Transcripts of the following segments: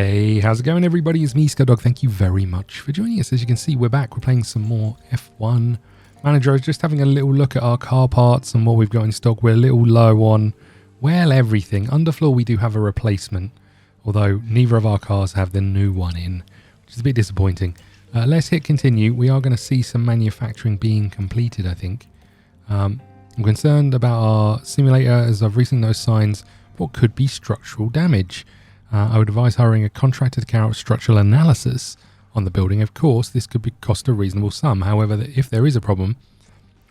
Hey, how's it going everybody? It's me, ScottDog. Thank you very much for joining us. As you can see, we're back. We're playing some more F1 Manager. I was just having a little look at our car parts and what we've got in stock. We're a little low on, well, everything. Underfloor, we do have a replacement, although neither of our cars have the new one in, which is a bit disappointing. Let's hit continue. We are going to see some manufacturing being completed, I think. I'm concerned about our simulator as I've recently noticed signs of what could be structural damage. I would advise hiring a contractor to carry out structural analysis on the building. Of course, this could cost a reasonable sum. However, if there is a problem,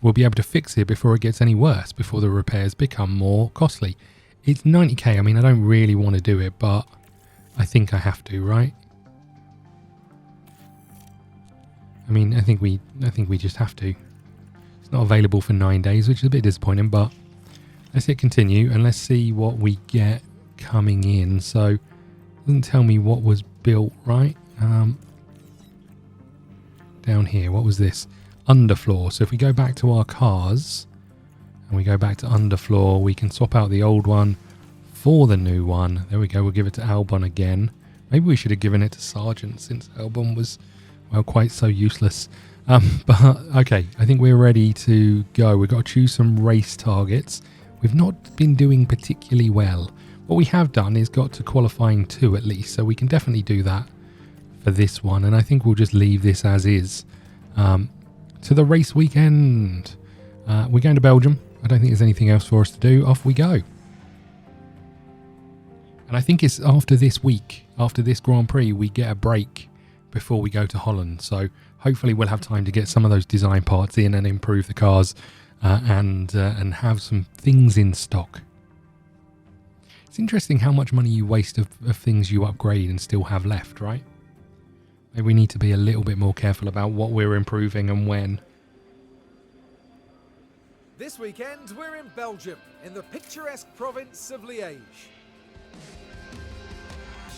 we'll be able to fix it before it gets any worse, before the repairs become more costly. It's 90k. I mean, I don't really want to do it, but I think I have to, right? I mean, I think we just have to. It's not available for 9 days, which is a bit disappointing, but let's hit continue and let's see what we get coming in. So it doesn't tell me what was built, right? Down here, what was this? Underfloor. So if we go back to our cars and we go back to underfloor, we can swap out the old one for the new one. There we go. We'll give it to Albon again. Maybe we should have given it to Sargent since Albon was, well, quite so useless. But okay, I think we're ready to go. We've got to choose some race targets. We've not been doing particularly well. What we have done is got to qualifying 2 at least, so we can definitely do that for this one. And I think we'll just leave this as is. To the race weekend. We're going to Belgium. I don't think there's anything else for us to do. Off we go. And I think it's after this week, after this Grand Prix, we get a break before we go to Holland. So hopefully we'll have time to get some of those design parts in and improve the cars and have some things in stock. It's interesting how much money you waste of things you upgrade and still have left, right? Maybe we need to be a little bit more careful about what we're improving and when. This weekend we're in Belgium, in the picturesque province of Liège.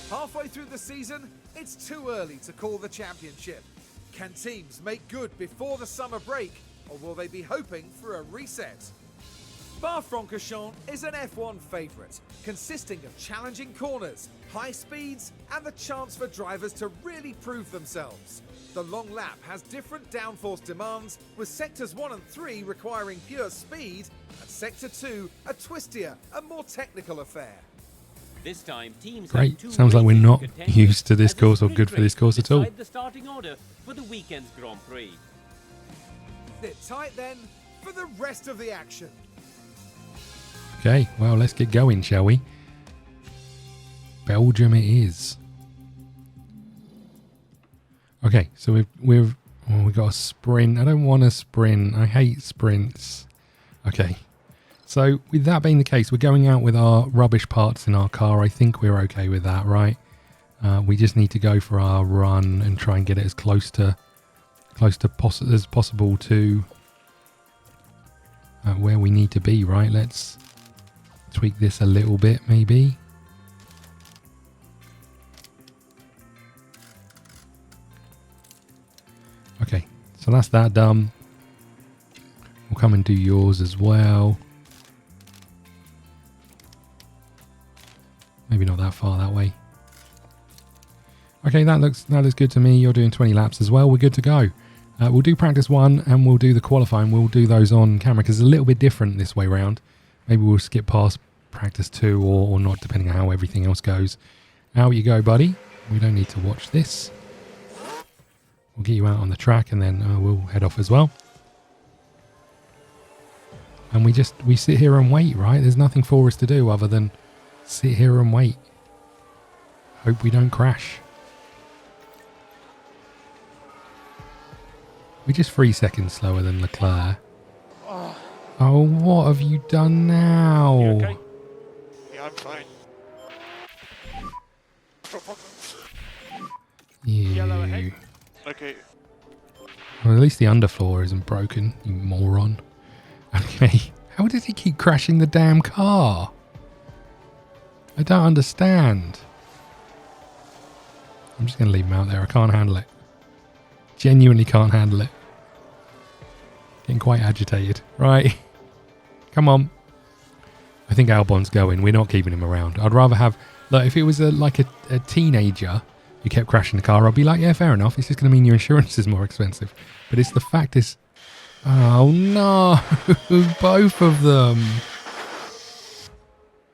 Halfway through the season, it's too early to call the championship. Can teams make good before the summer break, or will they be hoping for a reset? Spa-Francorchamps is an F1 favourite, consisting of challenging corners, high speeds, and the chance for drivers to really prove themselves. The long lap has different downforce demands, with sectors 1 and 3 requiring pure speed, and sector 2 a twistier and more technical affair. This time, teams great. Sounds like we're not used to this course or good for this course at all. The starting order for the weekend's Grand Prix. Sit tight then for the rest of the action. Okay, well, let's get going, shall we? Belgium it is. Okay, so we've got a sprint. I don't want a sprint. I hate sprints. Okay, so with that being the case, we're going out with our rubbish parts in our car. I think we're okay with that, right? We just need to go for our run and try and get it as close as possible to where we need to be, right? Let's tweak this a little bit, maybe. Okay, so that's that done. We'll come and do yours as well. Maybe not that far that way. Okay, that looks good to me. You're doing 20 laps as well. We're good to go. We'll do practice 1 and we'll do the qualifying. We'll do those on camera because it's a little bit different this way round. Maybe we'll skip past practice 2 or not, depending on how everything else goes. Out you go, buddy. We don't need to watch this. We'll get you out on the track and then we'll head off as well. And we sit here and wait, right? There's nothing for us to do other than sit here and wait. Hope we don't crash. We're just 3 seconds slower than Leclerc. Oh, what have you done now? You okay? Yeah, I'm fine. Yellow ahead. Okay. Well, at least the underfloor isn't broken, you moron. Okay. How did he keep crashing the damn car? I don't understand. I'm just going to leave him out there. I can't handle it. Genuinely can't handle it. Getting quite agitated. Right. Come on. I think Albon's going. We're not keeping him around. I'd rather have Like if it was like a teenager who kept crashing the car, I'd be like, yeah, fair enough. It's just going to mean your insurance is more expensive. But it's the fact is, oh no, both of them.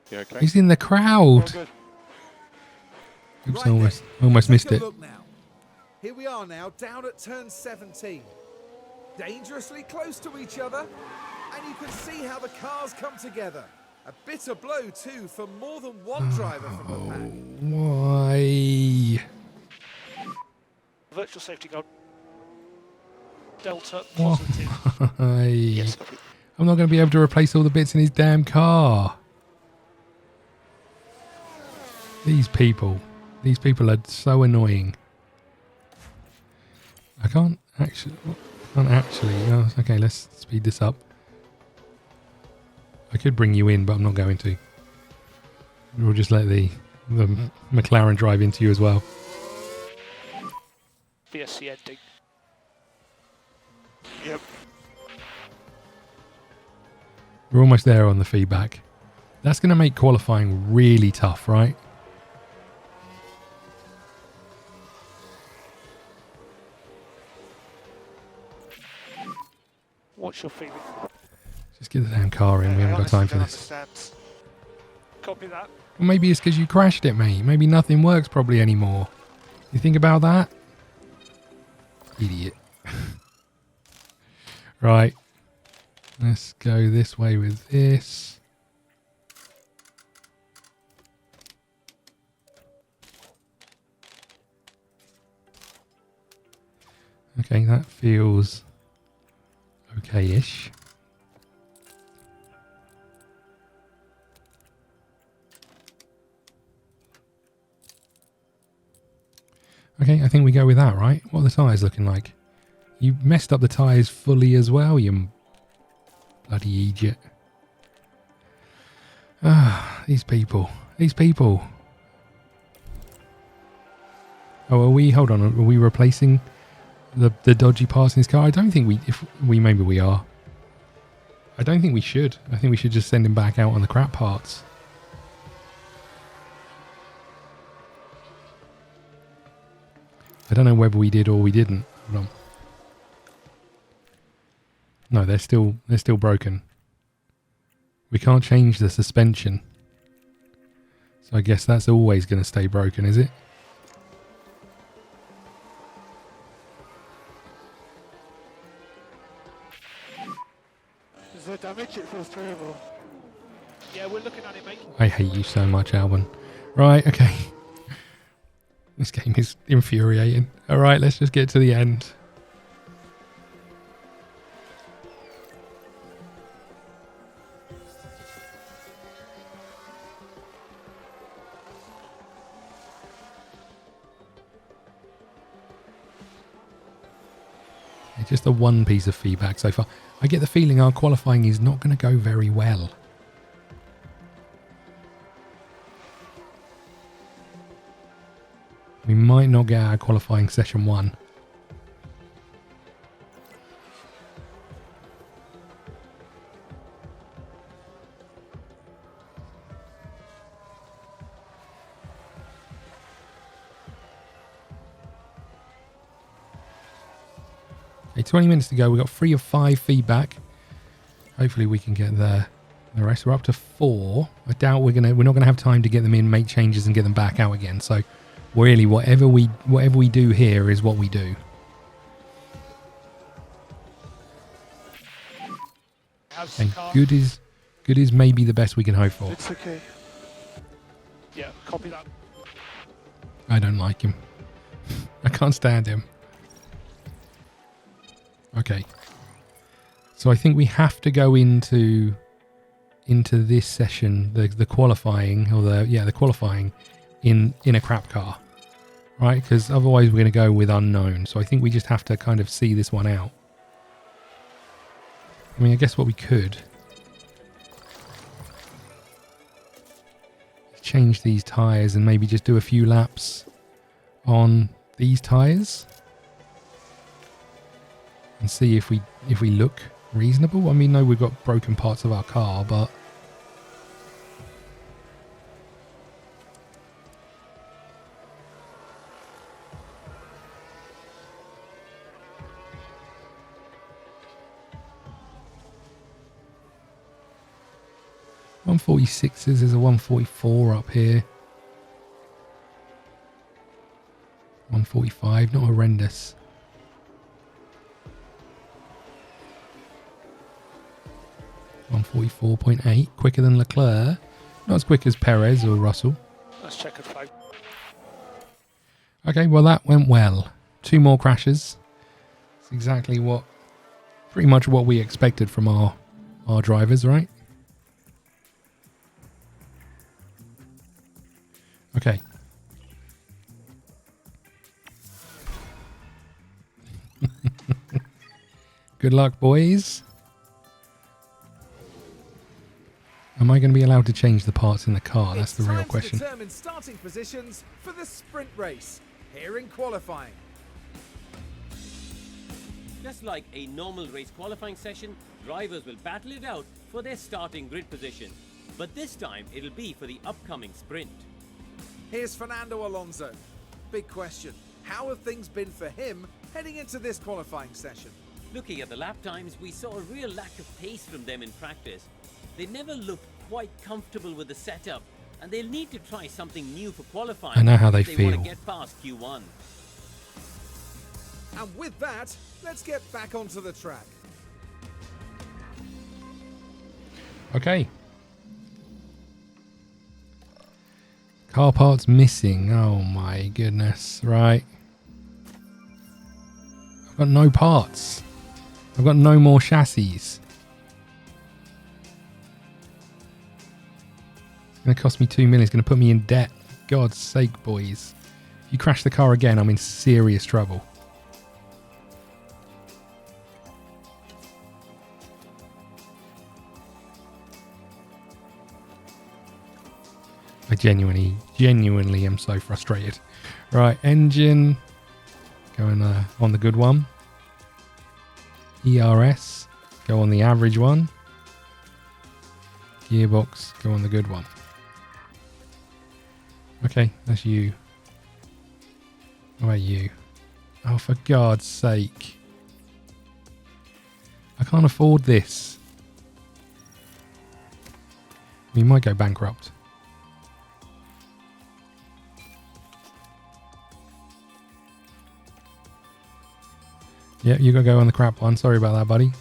You okay? He's in the crowd. Good. Oops, Right almost then, missed take it. a look now. Here we are now, down at turn 17. Dangerously close to each other, and you can see how the cars come together. A bitter blow too for more than one driver from the pack. Why? Virtual safety gone. Delta Why? positive. Yes, copy. I'm not going to be able to replace all the bits in his damn car. These people are so annoying. I can't actually. Oh, okay, let's speed this up. I could bring you in, but I'm not going to. We'll just let the McLaren drive into you as well. VSC ending. Yep. We're almost there on the feedback. That's going to make qualifying really tough, right? What's your feeling? Just get the damn car in. We haven't got time for this. Understand. Copy that. Well, maybe it's because you crashed it, mate. Maybe nothing works probably anymore. You think about that? Idiot. Right. Let's go this way with this. Okay, that feels okay-ish. Okay, I think we go with that, right? What are the tyres looking like? You messed up the tyres fully as well, you bloody idiot. Ah, these people. These people. Oh, are we... Hold on. Are we replacing the dodgy parts in his car? I don't think maybe we are. I don't think we should. I think we should just send him back out on the crap parts. I don't know whether we did or we didn't. Hold on. No, they're still broken. We can't change the suspension. So I guess that's always going to stay broken, is it? Is there damage? It feels terrible. Yeah, we're looking at it, mate. I hate you so much, Alban. Right, okay. This game is infuriating. Alright, let's just get to the end. It's just the one piece of feedback so far. I get the feeling our qualifying is not going to go very well. We might not get out of qualifying session 1. Okay, 20 minutes to go. We've got 3 of 5 feedback. Hopefully we can get the rest. We're up to 4. I doubt we're not gonna have time to get them in, make changes, and get them back out again. So really, whatever we do here is what we do. And good is maybe the best we can hope for. It's okay. Yeah, copy that. I don't like him. I can't stand him. Okay. So I think we have to go into this session, the qualifying, or the qualifying in a crap car. Right? Because otherwise we're going to go with unknown. So I think we just have to kind of see this one out. I mean, I guess what we could change these tyres and maybe just do a few laps on these tyres and see if we look reasonable. I mean, no, we've got broken parts of our car, but 146s, there's a 144 up here. 145, not horrendous. .8, quicker than Leclerc. Not as quick as Perez or Russell. Let's check at 5. Okay, well that went well. 2 more crashes. It's exactly pretty much what we expected from our drivers, right? Okay. Good luck, boys. Am I going to be allowed to change the parts in the car? That's the real question. It's time to determine starting positions for the sprint race here in qualifying. Just like a normal race qualifying session, drivers will battle it out for their starting grid position. But this time, it'll be for the upcoming sprint. Here's Fernando Alonso. Big question. How have things been for him heading into this qualifying session? Looking at the lap times, we saw a real lack of pace from them in practice. They never looked quite comfortable with the setup, and they'll need to try something new for qualifying. I know how they if they want feel. to get past Q1. And with that, let's get back onto the track. Okay. Car parts missing. Oh my goodness. Right. I've got no parts. I've got no more chassis. It's going to cost me 2 million. It's going to put me in debt. For God's sake, boys. If you crash the car again, I'm in serious trouble. I genuinely am so frustrated. Right, engine. Going on the good one. ERS. Go on the average one. Gearbox. Go on the good one. Okay, that's you. How about you? Oh, for God's sake. I can't afford this. We might go bankrupt. Yeah, you gotta go on the crap one. Sorry about that, buddy.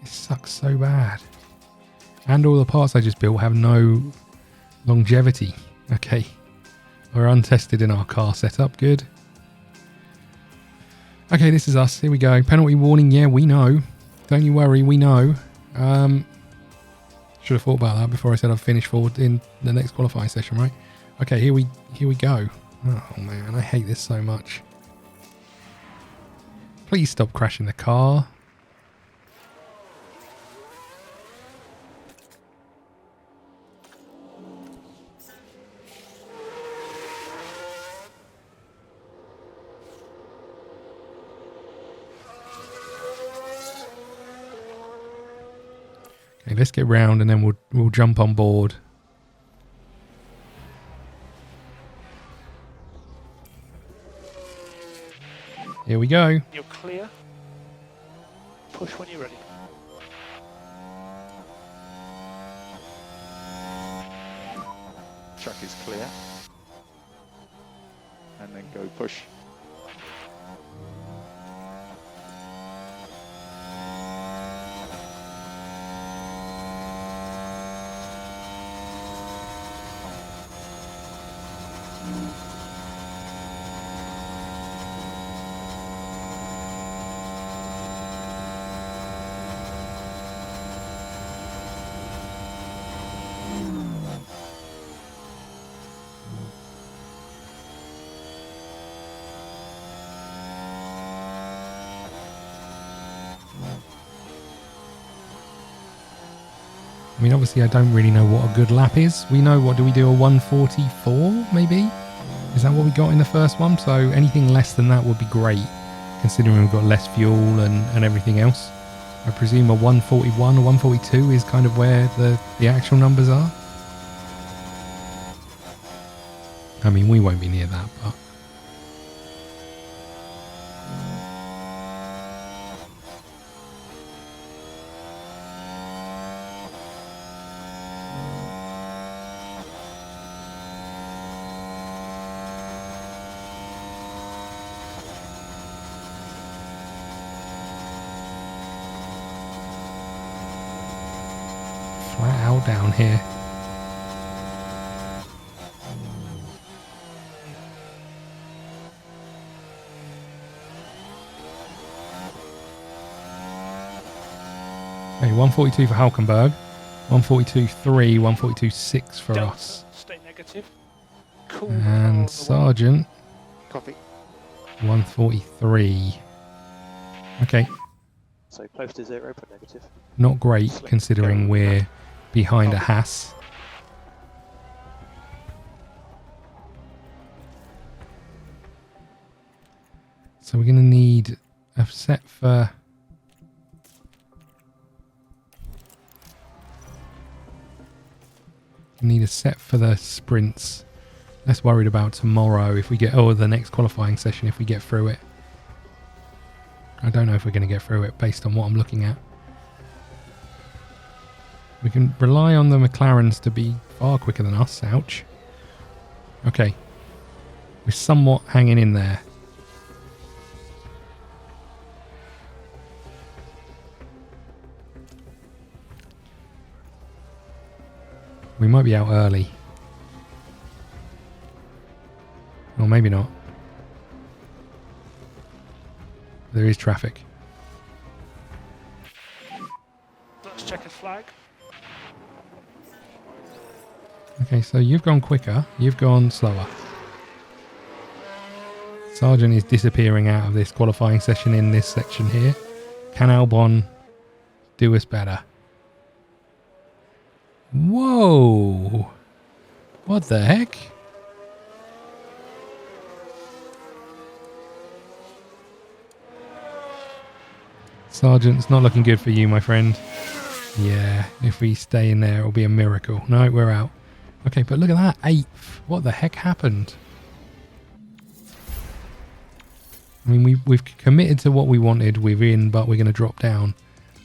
It sucks so bad. And all the parts I just built have no longevity. Okay. We're untested in our car setup. Good. Okay, this is us. Here we go. Penalty warning. Yeah, we know. Don't you worry. We know. Should have thought about that before I said I've finished forward in the next qualifying session, right? Okay, here we go. Oh man, I hate this so much. Please stop crashing the car. Okay, let's get round and then we'll jump on board. Here we go. You're clear. Push when you're ready. Track is clear. And then go push. I mean, obviously I don't really know what a good lap is. We know, what do we do, a 144 maybe? Is that what we got in the first one? So anything less than that would be great, considering we've got less fuel and everything else. I presume a 141 or 142 is kind of where the actual numbers are. I mean, we won't be near that, but flat out down here. Okay, 142 for Halkenberg, 142.3, 142.6 for Delta, us. stay negative. Cool. And Sergeant, Copy. 143. Okay, So close to 0, but negative. not great considering we're behind a Haas. So we're going to need a set for... Need a set for the sprints. Less worried about tomorrow if we get... or the next qualifying session if we get through it. I don't know if we're going to get through it based on what I'm looking at. We can rely on the McLarens to be far quicker than us. Ouch. Okay. We're somewhat hanging in there. We might be out early. Or maybe not. There is traffic. Let's check his flag. Okay, so you've gone quicker. You've gone slower. Sergeant is disappearing out of this qualifying session in this section here. Can Albon do us better? Whoa! What the heck? Sergeant, it's not looking good for you, my friend. Yeah, if we stay in there, it'll be a miracle. No, we're out. Okay, but look at that, 8th. What the heck happened? I mean, we've committed to what we wanted. We're in, but we're going to drop down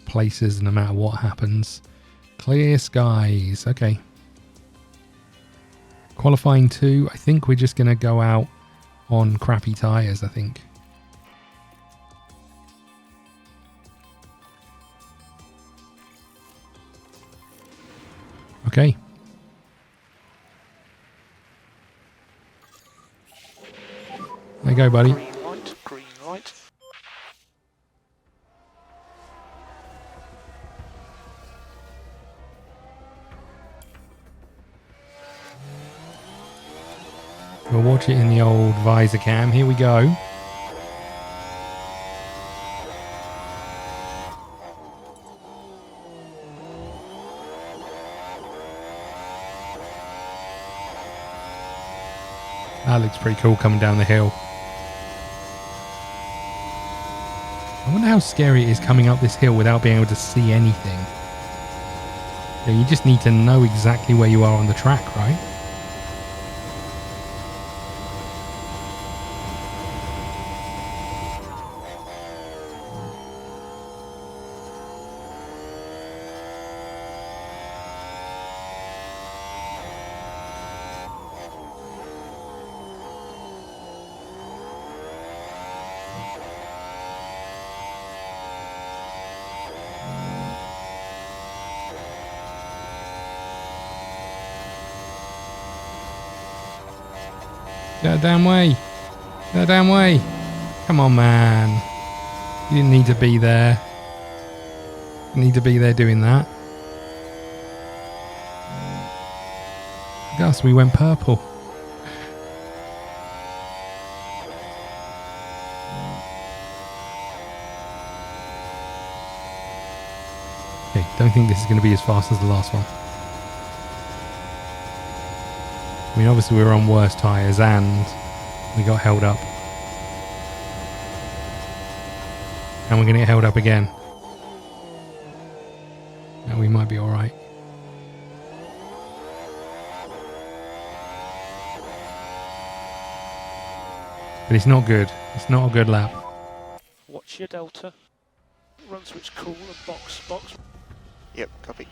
places no matter what happens. Clear skies. Okay. Qualifying 2. I think we're just going to go out on crappy tyres, I think. Okay. There you go, buddy. Green light, green light. We'll watch it in the old visor cam. Here we go. That looks pretty cool coming down the hill. I wonder how scary it is coming up this hill without being able to see anything. Yeah, you just need to know exactly where you are on the track, right? Get a damn way. Get a damn way. Come on, man. You didn't need to be there. You need to be there doing that. Gus, we went purple. Okay, don't think this is going to be as fast as the last one. I mean, obviously we were on worse tyres and we got held up. And we're going to get held up again. And we might be alright. But it's not good. It's not a good lap. Watch your delta. Run switch cool and box. Yep, copy.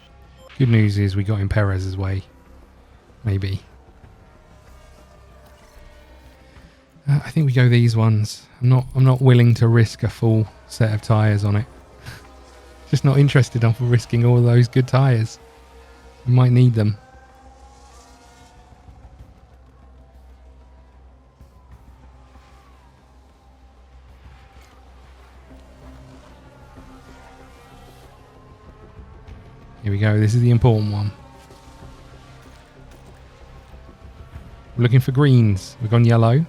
Good news is we got in Perez's way. Maybe. I think we go these ones. I'm not willing to risk a full set of tyres on it. Just not interested on risking all those good tyres. We might need them. Here we go. This is the important one. We're looking for greens. We've gone yellow.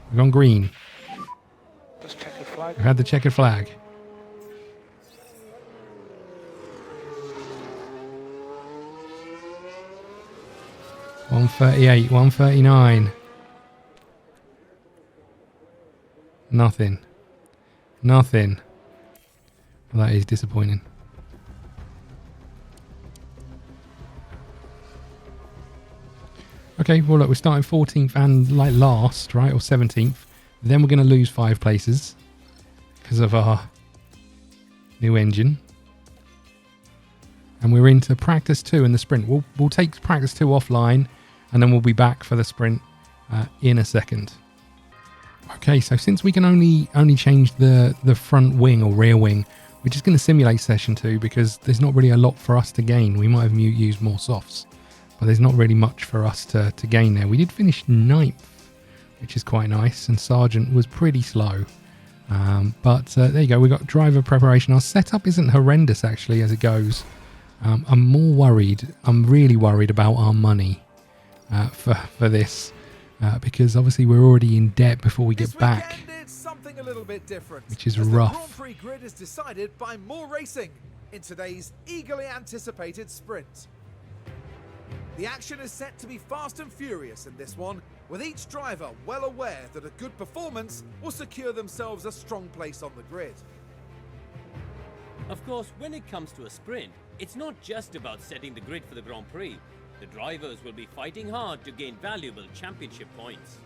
We've gone green. Just checkered flag. We've had the checkered flag. $138, $139. Nothing. Nothing. Well, that is disappointing. Okay, well look, we're starting 14th and like last, right, or 17th. Then we're going to lose 5 places because of our new engine. And we're into practice 2 in the sprint. We'll take practice 2 offline, and then we'll be back for the sprint in a second. Okay, so since we can only change the front wing or rear wing, we're just going to simulate session 2 because there's not really a lot for us to gain. We might have used more softs, but there's not really much for us to gain there. We did finish 9th, which is quite nice, and Sergeant was pretty slow. But there you go, we've got driver preparation. Our setup isn't horrendous actually as it goes. I'm more worried, I'm really worried about our money for this. Because obviously we're already in debt before we get back, It's something a little bit different, which is as rough. The Grand Prix grid is decided by more racing in today's eagerly anticipated sprint. The action is set to be fast and furious in this one, with each driver well aware that a good performance will secure themselves a strong place on the grid. Of course, when it comes to a sprint, it's not just about setting the grid for the Grand Prix. The drivers will be fighting hard to gain valuable championship points.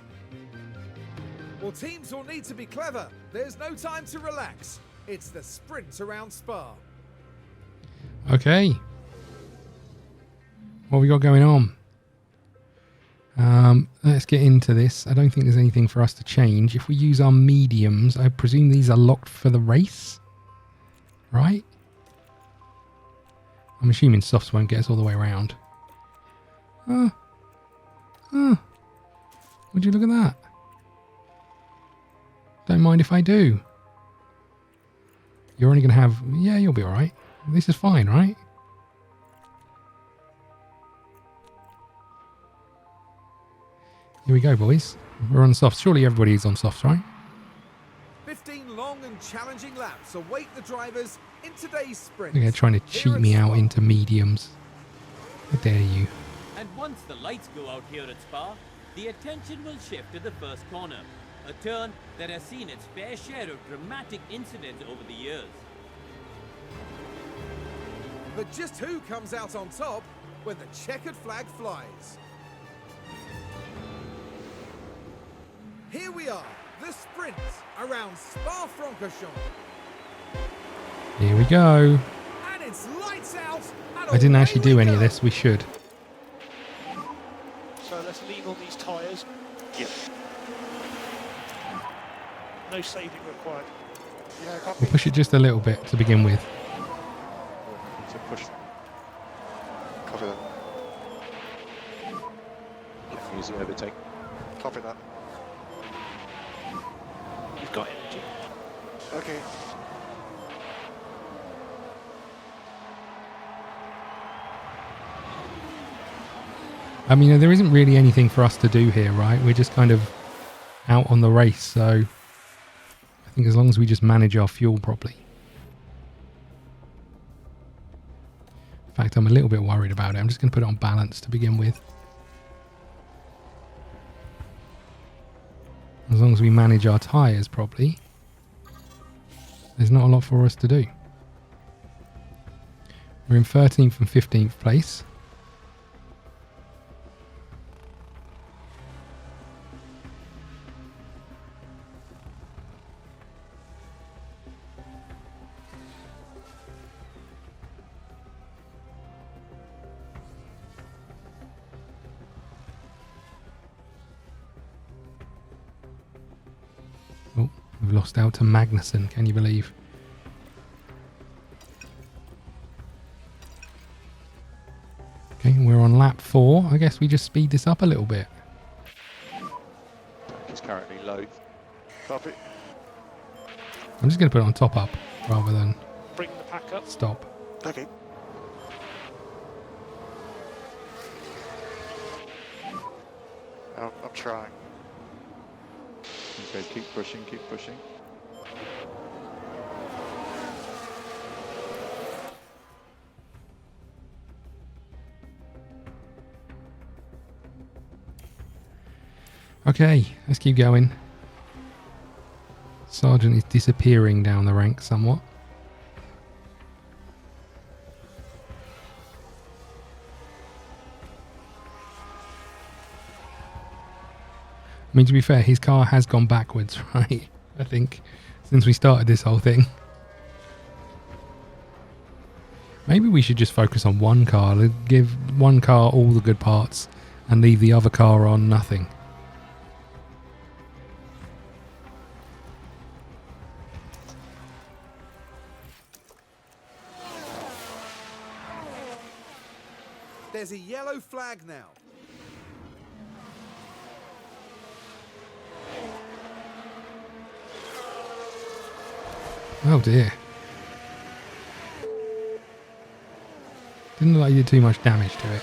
Well, teams will need to be clever. There's no time to relax. It's the sprint around Spa. Okay. What have we got going on? Let's get into this. I don't think there's anything for us to change. If we use our mediums, I presume these are locked for the race, right? I'm assuming softs won't get us all the way around. Would you look at that? Don't mind if I do. You're only going to have... Yeah, you'll be alright. This is fine, right? Here we go, boys. We're on softs. Surely everybody's on softs, right? 15 long and challenging laps await the drivers in today's sprint. They're trying to cheat me out into mediums. How dare you? And once the lights go out here at Spa, the attention will shift to the first corner, a turn that has seen its fair share of dramatic incidents over the years. But just who comes out on top when the checkered flag flies? Here we are, the sprint around Spa-Francorchamps. Here we go. And it's lights out. And I didn't actually away do we any of go. this. We should. So let's lean on these tyres. Yep. No saving required. Yeah, copy. We'll push it just a little bit to begin with. So push. Copy that. Use the overtake. Copy that. You've got energy. Okay. I mean, there isn't really anything for us to do here, right? We're just kind of out on the race, so I think as long as we just manage our fuel properly. In fact, I'm a little bit worried about it. I'm just going to put it on balance to begin with. As long as we manage our tyres properly, there's not a lot for us to do. We're in 13th and 15th place. Oh, we've lost out to Magnussen, can you believe? Okay, we're on lap 4. I guess we just speed this up a little bit. Pack is currently low. Copy. I'm just going to put it on top up rather than Bring the pack up. stop. Okay. I'm trying. Okay, keep pushing, keep pushing. Okay, let's keep going. Sergeant is disappearing down the rank somewhat. I mean, to be fair, his car has gone backwards, right? I think, since we started this whole thing. Maybe we should just focus on one car, give one car all the good parts and leave the other car on nothing. There's a yellow flag now. Oh dear. Didn't look like you did too much damage to it.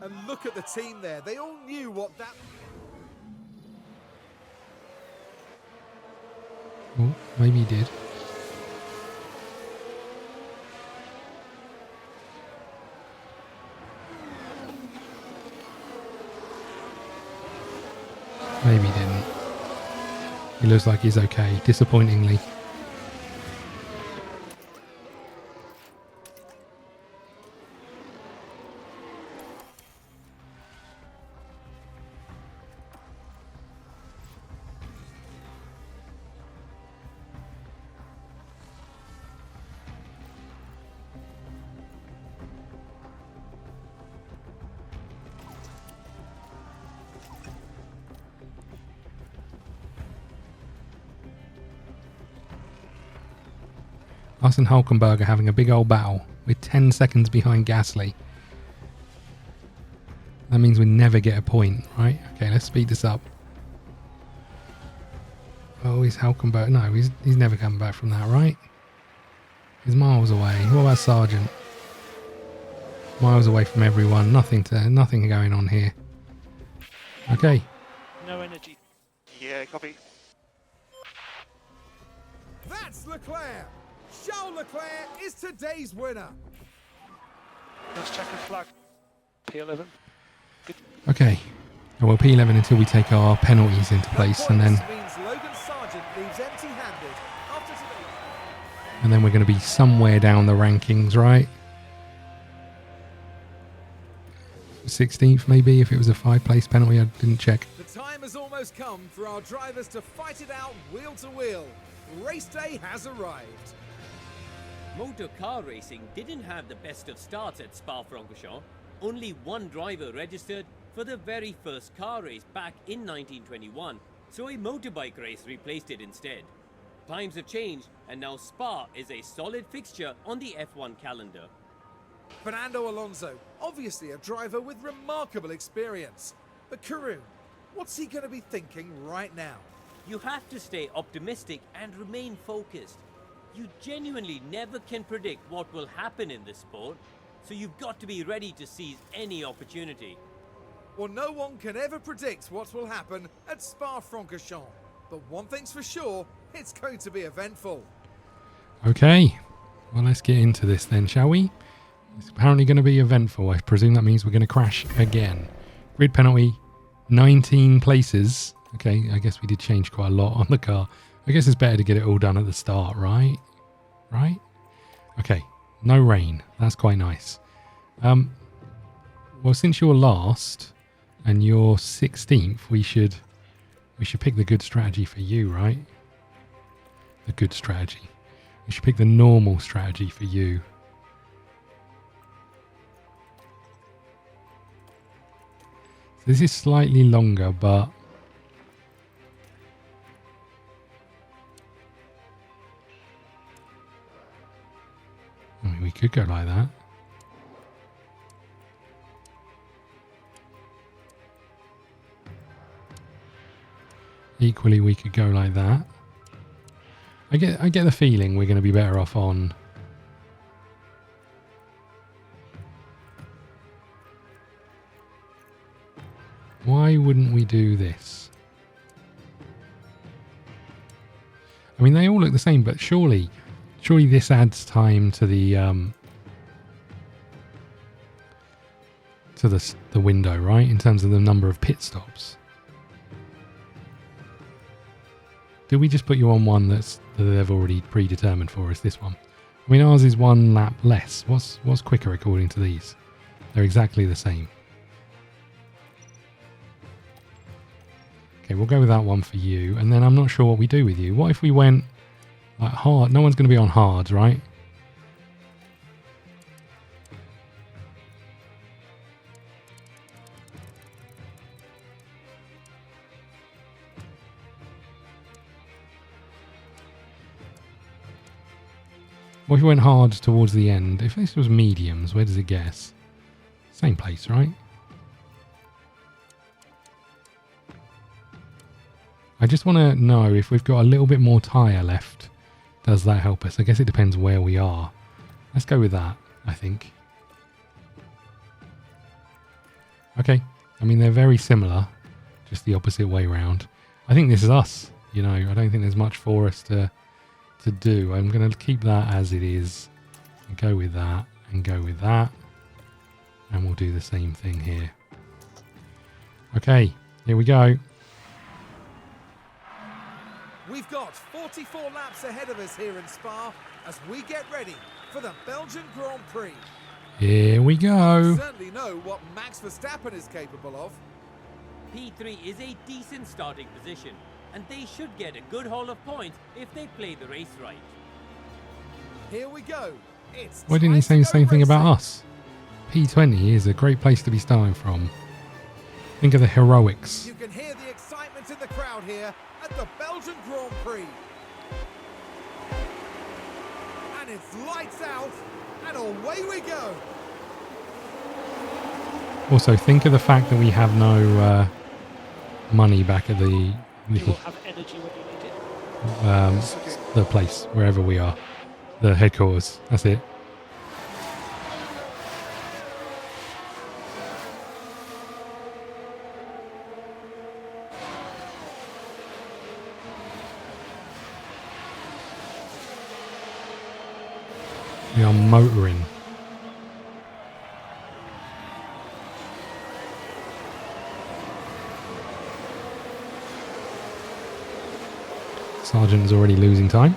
And look at the team there. They all knew what that... Oh, maybe he did. Maybe he didn't. He looks like he's okay, disappointingly. Us and Hulkenberg are having a big old battle. We're 10 seconds behind Gasly. That means we never get a point, right? Okay, let's speed this up. Oh, he's Hulkenberg. No, he's never coming back from that, right? He's miles away. What about Sargent? Miles away from everyone. Nothing going on here. Okay. No energy. Yeah, copy. That's Leclerc! Charles Leclerc is today's winner. Let's check the flag. P11. Okay. Well, P11 until we take our penalties into place, and then means Logan Sargent leaves empty-handed after today. and then we're going to be somewhere down the rankings, right? 16th maybe, if it was a 5-place penalty. I didn't check. The time has almost come for our drivers to fight it out wheel to wheel. Race day has arrived. Motor car racing didn't have the best of starts at Spa-Francorchamps. Only one driver registered for the very first car race back in 1921, so a motorbike race replaced it instead. Times have changed, and now Spa is a solid fixture on the F1 calendar. Fernando Alonso, obviously a driver with remarkable experience. But Karun, what's he going to be thinking right now? You have to stay optimistic and remain focused. You genuinely never can predict what will happen in this sport, so you've got to be ready to seize any opportunity. Well, no one can ever predict what will happen at Spa-Francorchamps. But one thing's for sure, it's going to be eventful. Okay. Well, let's get into this then, shall we? It's apparently going to be eventful. I presume that means we're going to crash again. Grid penalty, 19 places. Okay, I guess we did change quite a lot on the car. I guess it's better to get it all done at the start, right? Right? Okay, no rain. That's quite nice. Well, since you're last and you're 16th, we should pick the good strategy for you, right? The good strategy. We should pick the normal strategy for you. So this is slightly longer, but I mean, we could go like that. Equally, we could go like that. I get the feeling we're going to be better off on... Why wouldn't we do this? I mean, they all look the same, but surely this adds time to the window, right? In terms of the number of pit stops. Do we just put you on one that they've already predetermined for us? This one. I mean, ours is 1 lap less. What's quicker according to these? They're exactly the same. Okay, we'll go with that one for you. And then I'm not sure what we do with you. What if we went like hard? No one's going to be on hards, right? What if we went hard towards the end? If this was mediums, where does it guess? Same place, right? I just want to know if we've got a little bit more tyre left. Does that help us? I guess it depends where we are. Let's go with that, I think. Okay. I mean, they're very similar. Just the opposite way round. I think this is us. You know, I don't think there's much for us to do. I'm going to keep that as it is. And go with that. And go with that. And we'll do the same thing here. Okay. Here we go. We've got 44 laps ahead of us here in Spa as we get ready for the Belgian Grand Prix. Here we go. We certainly know what Max Verstappen is capable of. P3 is a decent starting position, and they should get a good haul of points if they play the race right. Here we go. It's Why didn't he say the same thing about racing. us? P20 is a great place to be starting from. Think of the heroics. You can hear the excitement in the crowd here at the Belgian Grand Prix. And it's lights out, and away we go. Also, think of the fact that we have no money back at You will have energy when you need it. the place, wherever we are. The headquarters. That's it. We are motoring. Sergeant is already losing time.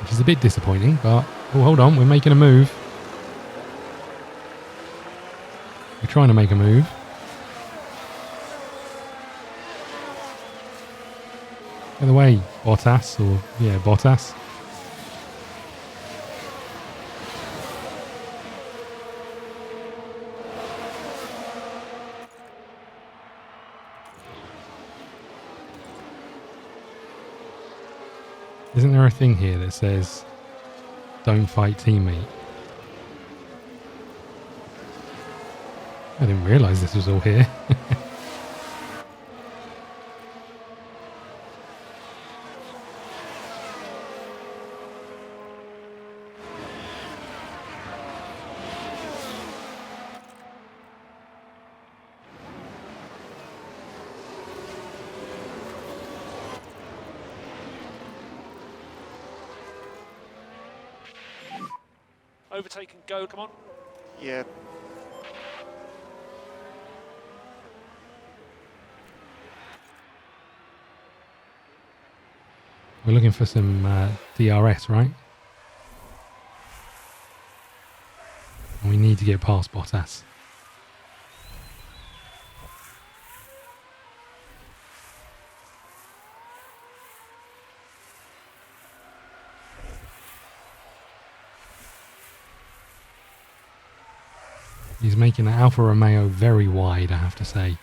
Which is a bit disappointing, but oh, hold on, we're making a move. We're trying to make a move. By the way, Bottas, or yeah, Bottas. Isn't there a thing here that says, don't fight teammate? I didn't realise this was all here. Overtake and go, come on. Yeah. We're looking for some DRS, right? And we need to get past Bottas. He's making the Alfa Romeo very wide, I have to say.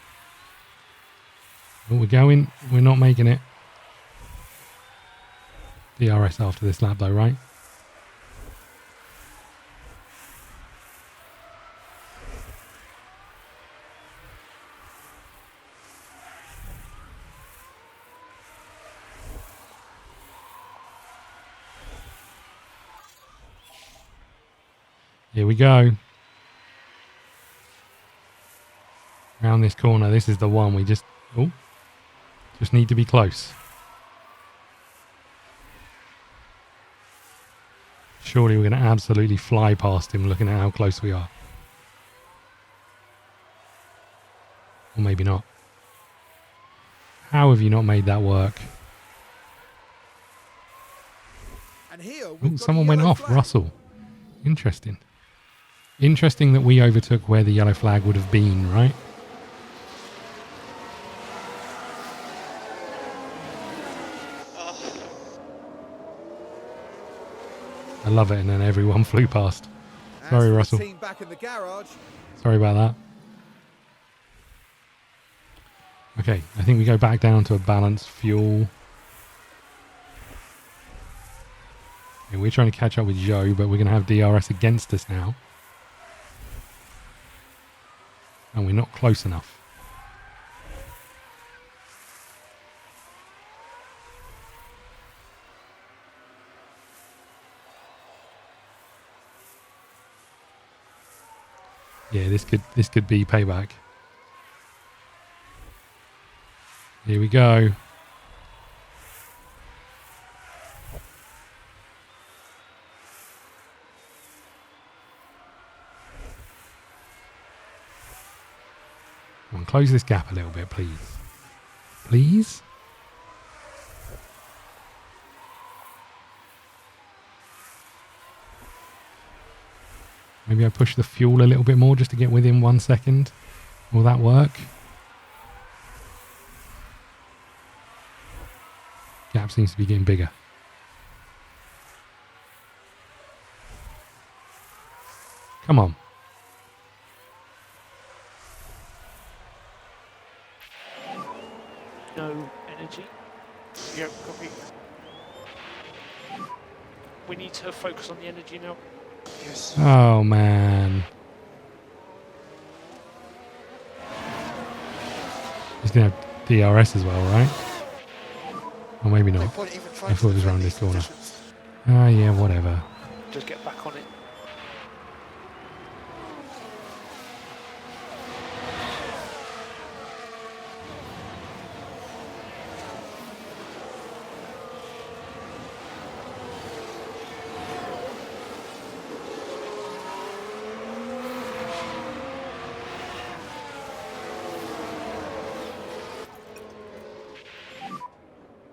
But we're going. We're not making it. DRS after this lap though, right? Here we go. Around this corner. This is the one we just need to be close. Surely we're going to absolutely fly past him looking at how close we are. Or maybe not. How have you not made that work? And here Ooh, someone went off. Flag. Russell. Interesting. Interesting that we overtook where the yellow flag would have been, right? I love it, and then everyone flew past. Sorry, Russell. Team back in the garage. Sorry about that. Okay, I think we go back down to a balanced fuel. Okay, we're trying to catch up with Joe, but we're going to have DRS against us now. And we're not close enough. Yeah, this could be payback. Here we go. Come on, close this gap a little bit, please. Please? Maybe I push the fuel a little bit more just to get within 1 second. Will that work? Gap seems to be getting bigger. Come on. No energy. Yep, copy. We need to focus on the energy now. Yes. Oh, man. He's going to have DRS as well, right? Or maybe not. I thought it was around this corner. Ah, yeah, whatever. Just get back on it.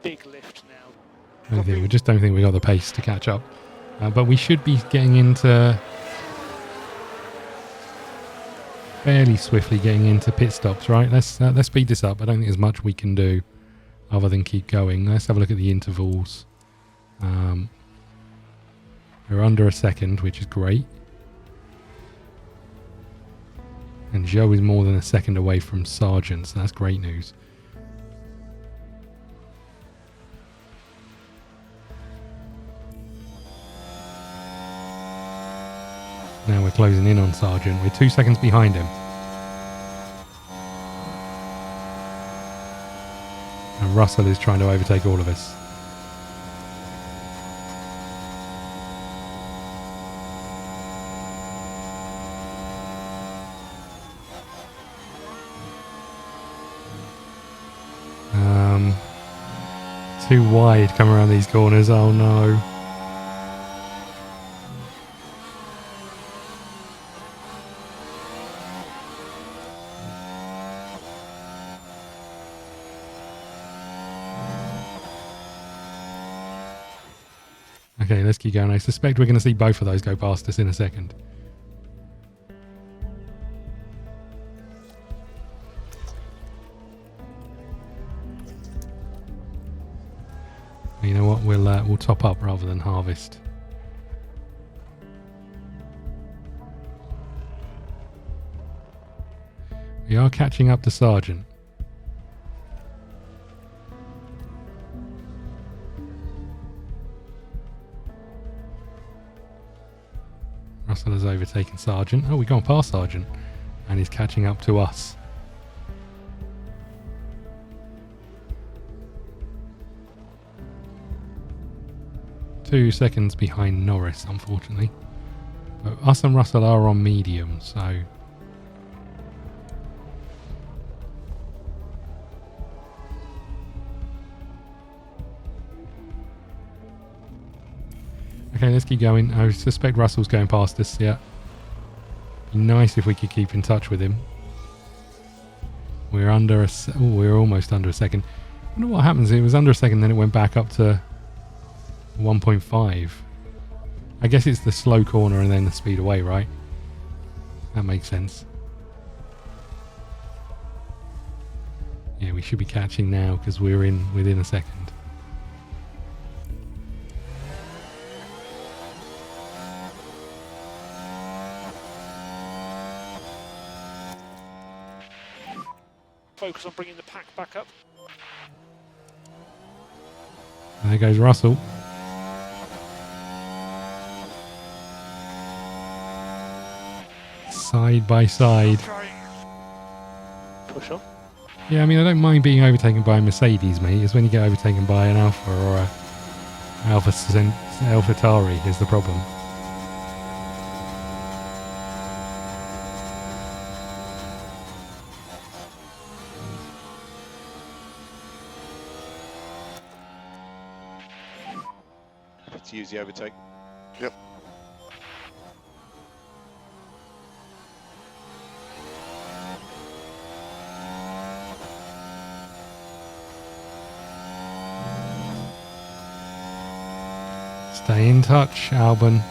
Big lift now. We just don't think we got the pace to catch up. But we should be getting into... fairly swiftly getting into pit stops, right? Let's speed this up. I don't think there's much we can do other than keep going. Let's have a look at the intervals. We're under a second, which is great. And Joe is more than a second away from Sargent, so that's great news. Now we're closing in on Sargent. We're 2 seconds behind him. And Russell is trying to overtake all of us. Too wide come around these corners. Oh no. Okay, let's keep going. I suspect we're going to see both of those go past us in a second. You know what? We'll top up rather than harvest. We are catching up to Sargent. Russell has overtaken Sargent. Oh, we've gone past Sargent. And he's catching up to us. .2 seconds behind Norris, unfortunately. So us and Russell are on medium, so... Okay, let's keep going. I suspect Russell's going past us, yeah. Be nice if we could keep in touch with him. We're under a... Oh, we're almost under a second. I wonder what happens. It was under a second, then it went back up to 1.5. I guess it's the slow corner and then the speed away, right? That makes sense. Yeah, we should be catching now because we're within a second. Focus on bringing the pack back up. And there goes Russell. Side by side. Push on. Yeah, I mean, I don't mind being overtaken by a Mercedes, mate. It's when you get overtaken by an Alpha or a AlphaTauri is the problem. To use the overtake. Yep. Stay in touch, Albon.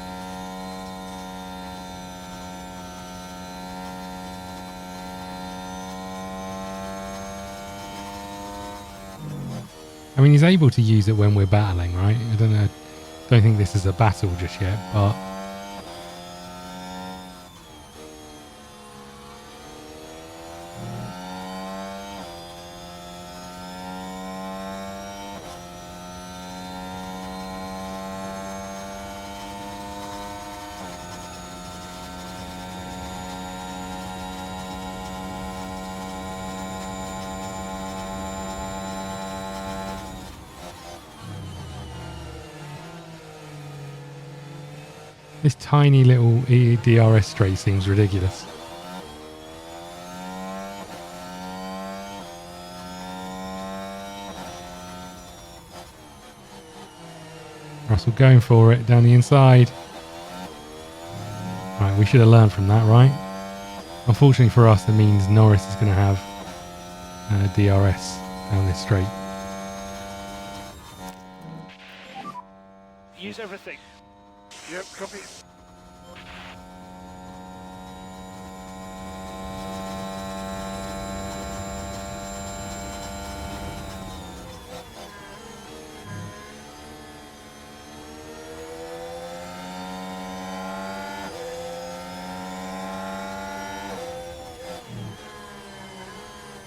I mean, he's able to use it when we're battling, right? I don't think this is a battle just yet, but... This tiny little DRS straight seems ridiculous. Russell going for it down the inside. Right, we should have learned from that, right? Unfortunately for us, it means Norris is going to have DRS down this straight. Use everything. Yep, copy.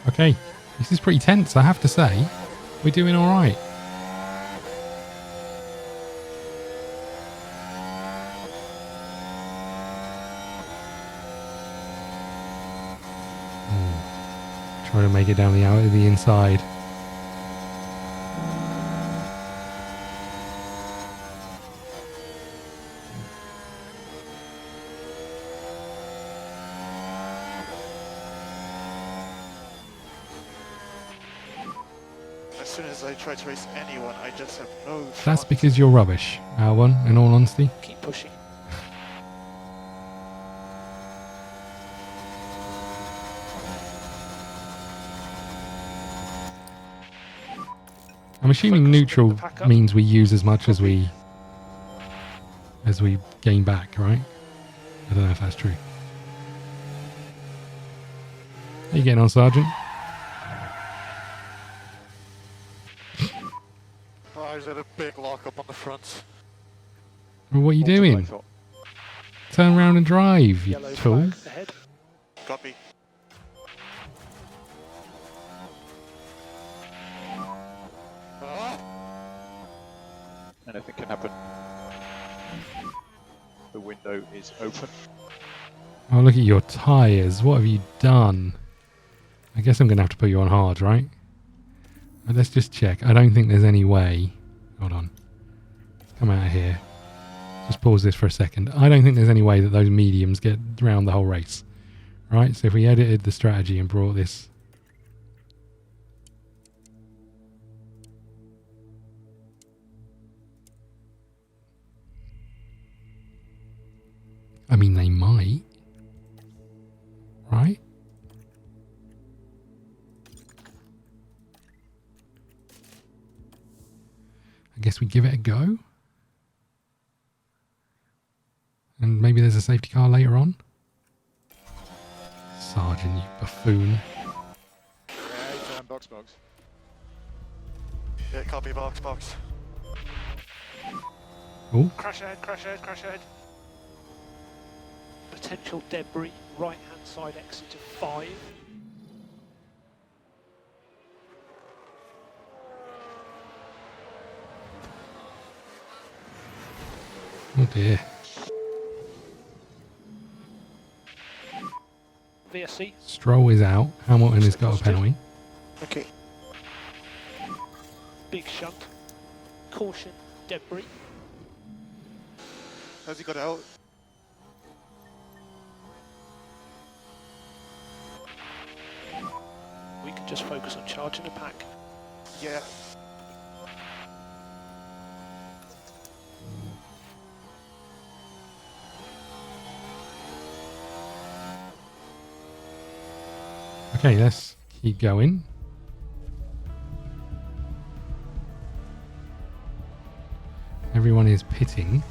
Okay, this is pretty tense, I have to say. We're doing all right. Trying to make it down the inside. As soon as I try to race anyone, I just have no That's chance. because you're rubbish, Albon, in all honesty. Keep pushing. I'm assuming Focus on neutral the pack up. means we use as much as we gain back, right? I don't know if that's true. How you getting on, Sergeant? Oh, I had a big lockup on the front. Well, what are you What I doing? thought. Turn around and drive, you Yellow fool. flag ahead. Copy. Ah! Anything can happen. The window is open. Oh, look at your tyres. What have you done? I guess I'm going to have to put you on hard, right? Let's just check. I don't think there's any way. Hold on. Come out of here. Just pause this for a second. I don't think there's any way that those mediums get around the whole race. Right, so if we edited the strategy and brought this... I mean, they might. Right? I guess we give it a go. And maybe there's a safety car later on. Sergeant, you buffoon. Yeah, box. Yeah, copy, box. Oh, Crash ahead, crash ahead, crash ahead. Potential debris, right hand side exit of 5. oh dear. VSC. Stroll is out. Hamilton has got a penalty. Okay. Big shunt. Caution, debris. Has he got out? We can just focus on charging the pack. Yeah. Okay, let's keep going. Everyone is pitting.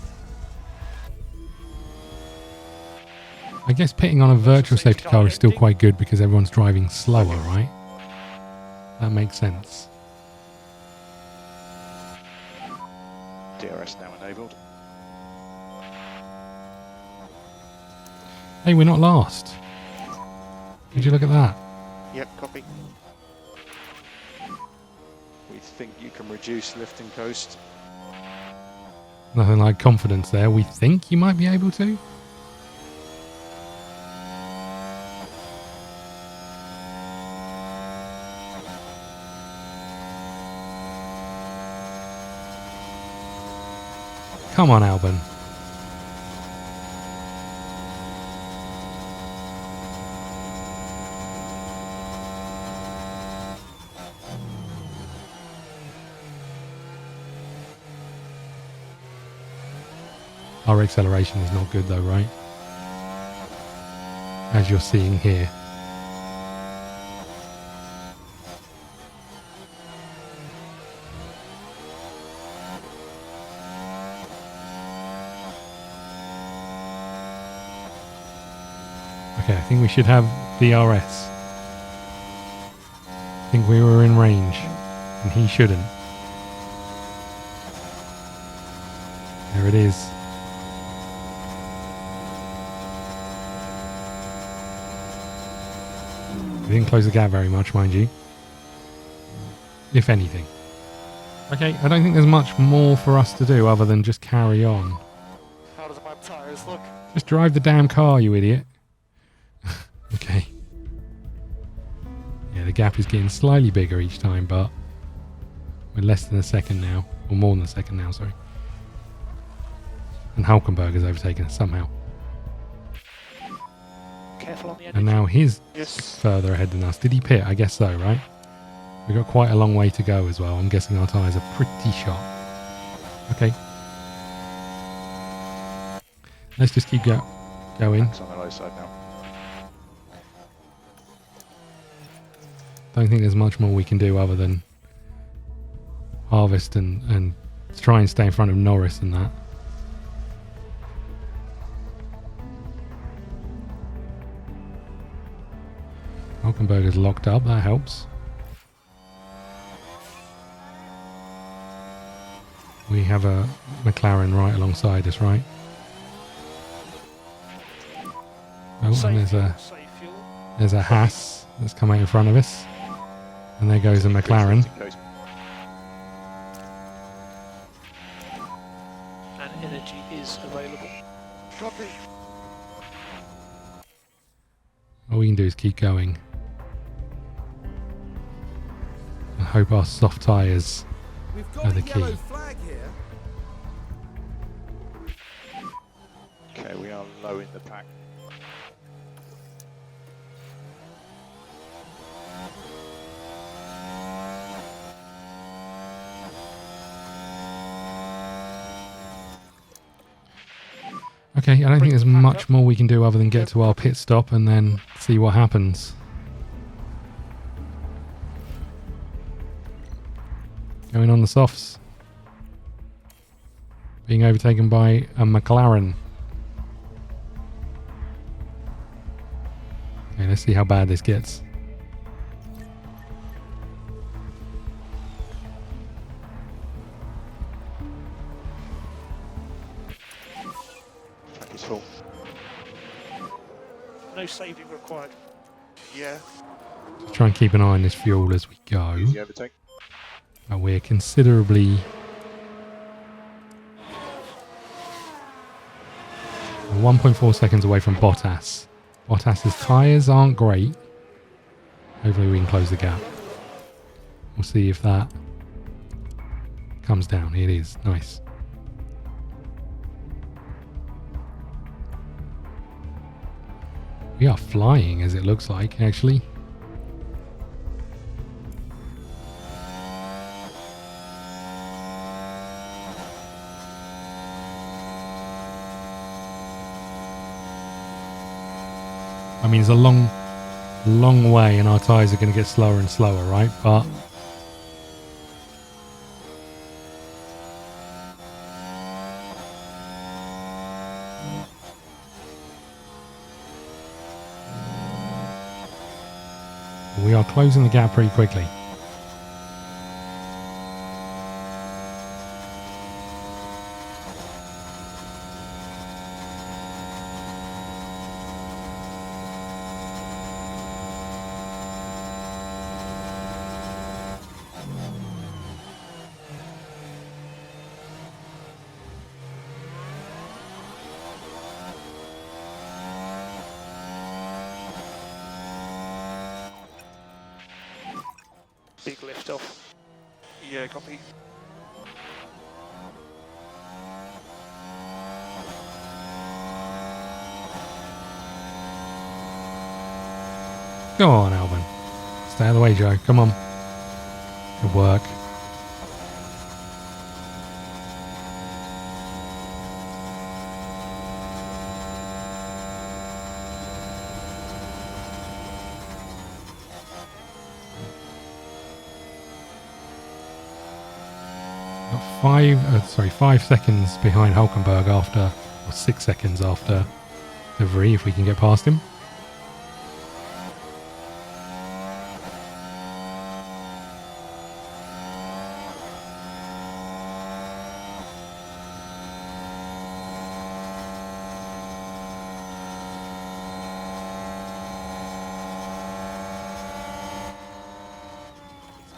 I guess pitting on a virtual safety car is still quite good because everyone's driving slower, right? That makes sense. DRS now enabled. Hey, we're not last. Did you look at that? Yep, copy. We think you can reduce lift and coast. Nothing like confidence there. We think you might be able to. Come on, Albon. Our acceleration is not good though, right? As you're seeing here. Okay, I think we should have DRS. I think we were in range, and he shouldn't. There it is. We didn't close the gap very much, mind you. If anything. Okay, I don't think there's much more for us to do other than just carry on. How does my tires look? Just drive the damn car, you idiot. Okay. Yeah, the gap is getting slightly bigger each time, but we're less than a second now. Or more than a second now, sorry. And Hulkenberg has overtaken us somehow. Careful on the And edge. now he's Yes. further ahead than us. Did he pit? I guess so, right? We've got quite a long way to go as well. I'm guessing our tyres are pretty shot. Okay. Let's just keep going. Back's on the low side now. Don't think there's much more we can do other than harvest and try and stay in front of Norris and that. Hulkenberg is locked up, that helps. We have a McLaren right alongside us, right? Oh, and Safe fuel. there's a Haas that's come out in front of us. And there goes a McLaren. Lift and coast. And energy is available. Copy. All we can do is keep going. I hope our soft tyres We've are got the a yellow key. flag here. are low in the pack. Okay, I don't think there's the pack much up. more we can do other than get to our pit stop and then see what happens. Going on the softs. Being overtaken by a McLaren. Okay, let's see how bad this gets. Track is full. No saving required. Yeah. Try and keep an eye on this fuel as we go. Easy overtake. But we're considerably 1.4 seconds away from Bottas. Bottas's tyres aren't great. Hopefully we can close the gap. We'll see if that comes down. It is. Nice. We are flying, as it looks like, actually. I mean, it's a long way and our tyres are going to get slower and slower, right? But we are closing the gap pretty quickly. Big lift off. Yeah, copy. Go on, Alvin. Stay out of the way, Joe. Come on. Good work. Got 5 seconds behind Hulkenberg after, or 6 seconds after De Vries, if we can get past him.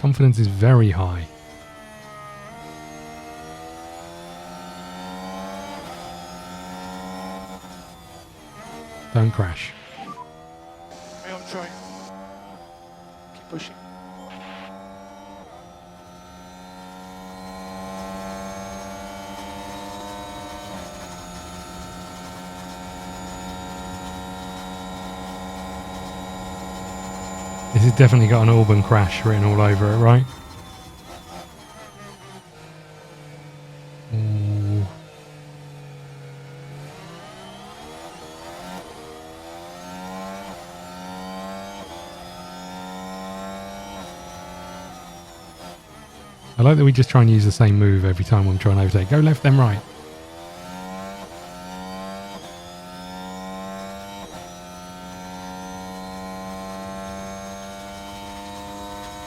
Confidence is very high. Don't crash. Hey, I'm trying. Keep pushing. This has definitely got an Auburn crash written all over it, right? Ooh. I like that we just try and use the same move every time when we try and overtake. Go left, then right.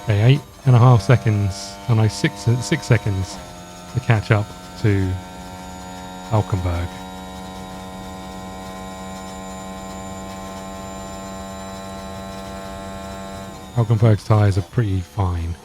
Okay, 8.5 seconds. Oh no, 6 seconds to catch up to Hulkenberg. Hulkenberg's tyres are pretty fine.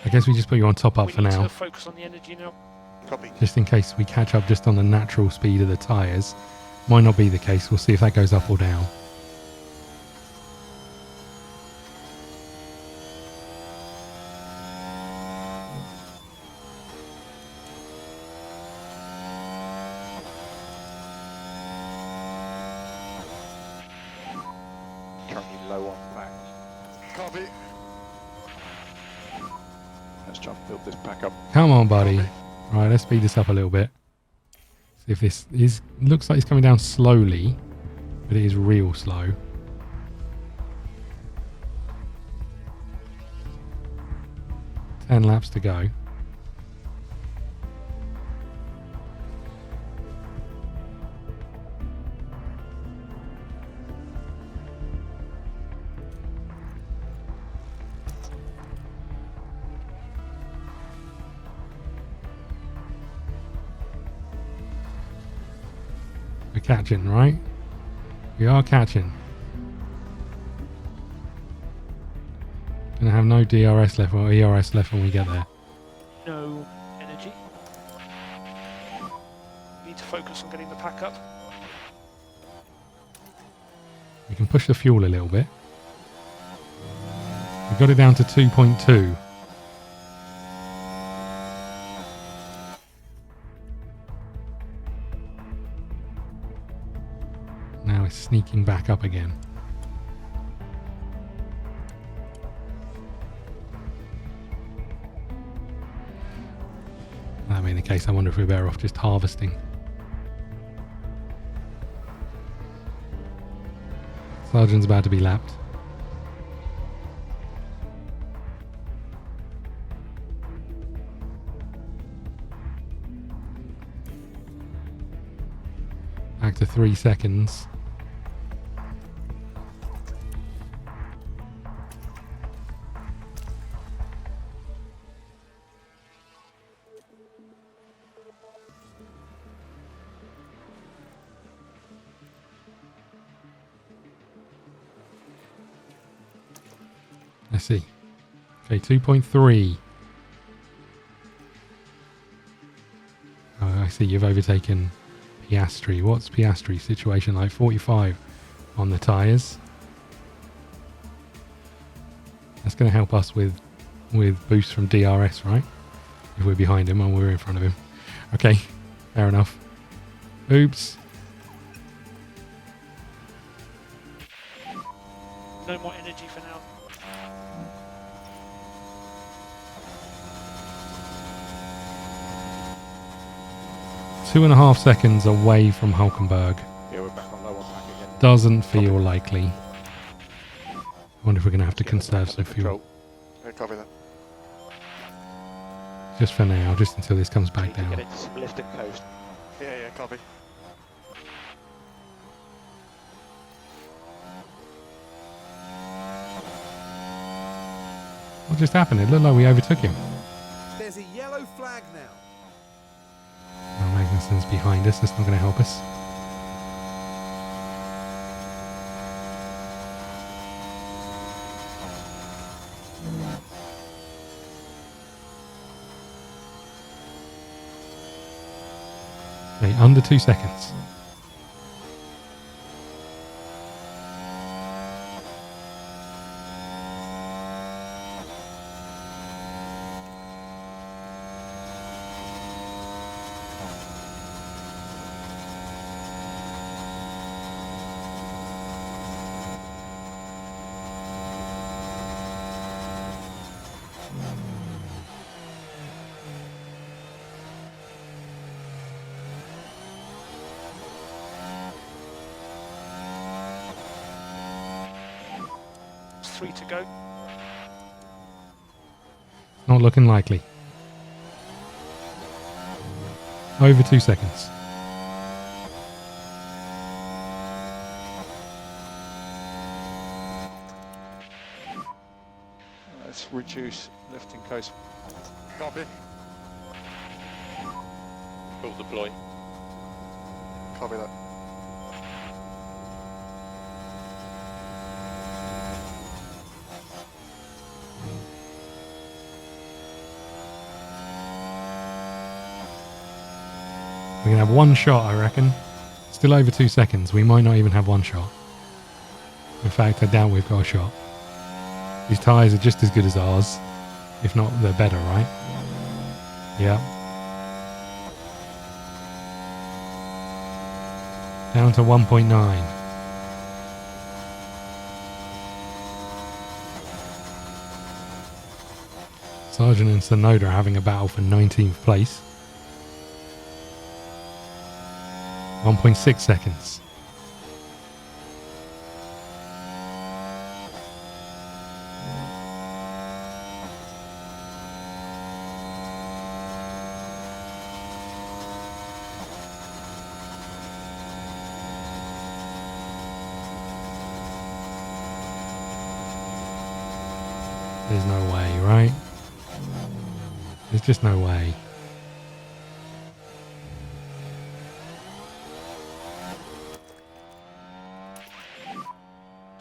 I guess we just put you on top up We for need now, to focus on the energy now. Copy. just in case we catch up just on the natural speed of the tyres. Might not be the case. We'll see if that goes up or down. Currently low on pack. Copy. Let's try and build this pack up. Come on, buddy. Copy. Right, let's speed this up a little bit. See if this is... Looks like it's coming down slowly, but it is real slow. Ten laps to go. We're catching, right? We are catching. Gonna have no DRS left or ERS left when we get there. No energy. Need to focus on getting the pack up. We can push the fuel a little bit. We got it down to 2.2. Now it's sneaking back up again. That being the case, I wonder if we're better off just harvesting. Sergeant's about to be lapped. Back to 3 seconds. Let's see. Okay, 2.3. Oh, I see you've overtaken Piastri. What's Piastri's situation like? 45 on the tyres. That's going to help us with boost from DRS, right? If we're behind him and we're in front of him. Okay, fair enough. Oops. No more energy for now. Yeah, 2.5 seconds away from Hulkenberg. Yeah, we're back on low on pack again. Doesn't feel likely. I wonder if we're going to have to conserve some fuel. Yeah, copy that. Just for now, just until this comes back down. Get it to some lift and coast. Yeah, copy. What just happened? It looked like we overtook him. There's a yellow flag now. Oh, Magnussen's behind us. That's not going to help us. Okay, under 2 seconds. It's 3 to go. Not looking likely. Over 2 seconds. Let's reduce lift and coast. Copy. Full deploy. Copy that. We're going to have one shot, I reckon. Still over 2 seconds. We might not even have one shot. In fact, I doubt we've got a shot. These tyres are just as good as ours. If not, they're better, right? Yeah. Down to 1.9. Sargent and Sonoda are having a battle for 19th place. 1.6 seconds. There's no way, right? There's just no way.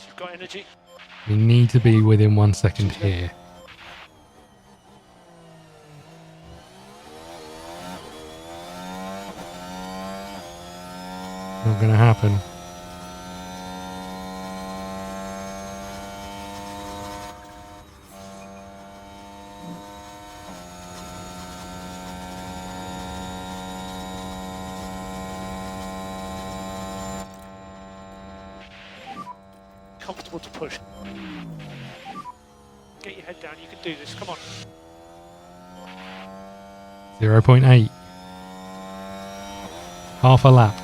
You've got energy. We need to be within 1 second here. Not gonna happen. Comfortable to push. Get your head down, you can do this, come on. 0.8. Half a lap.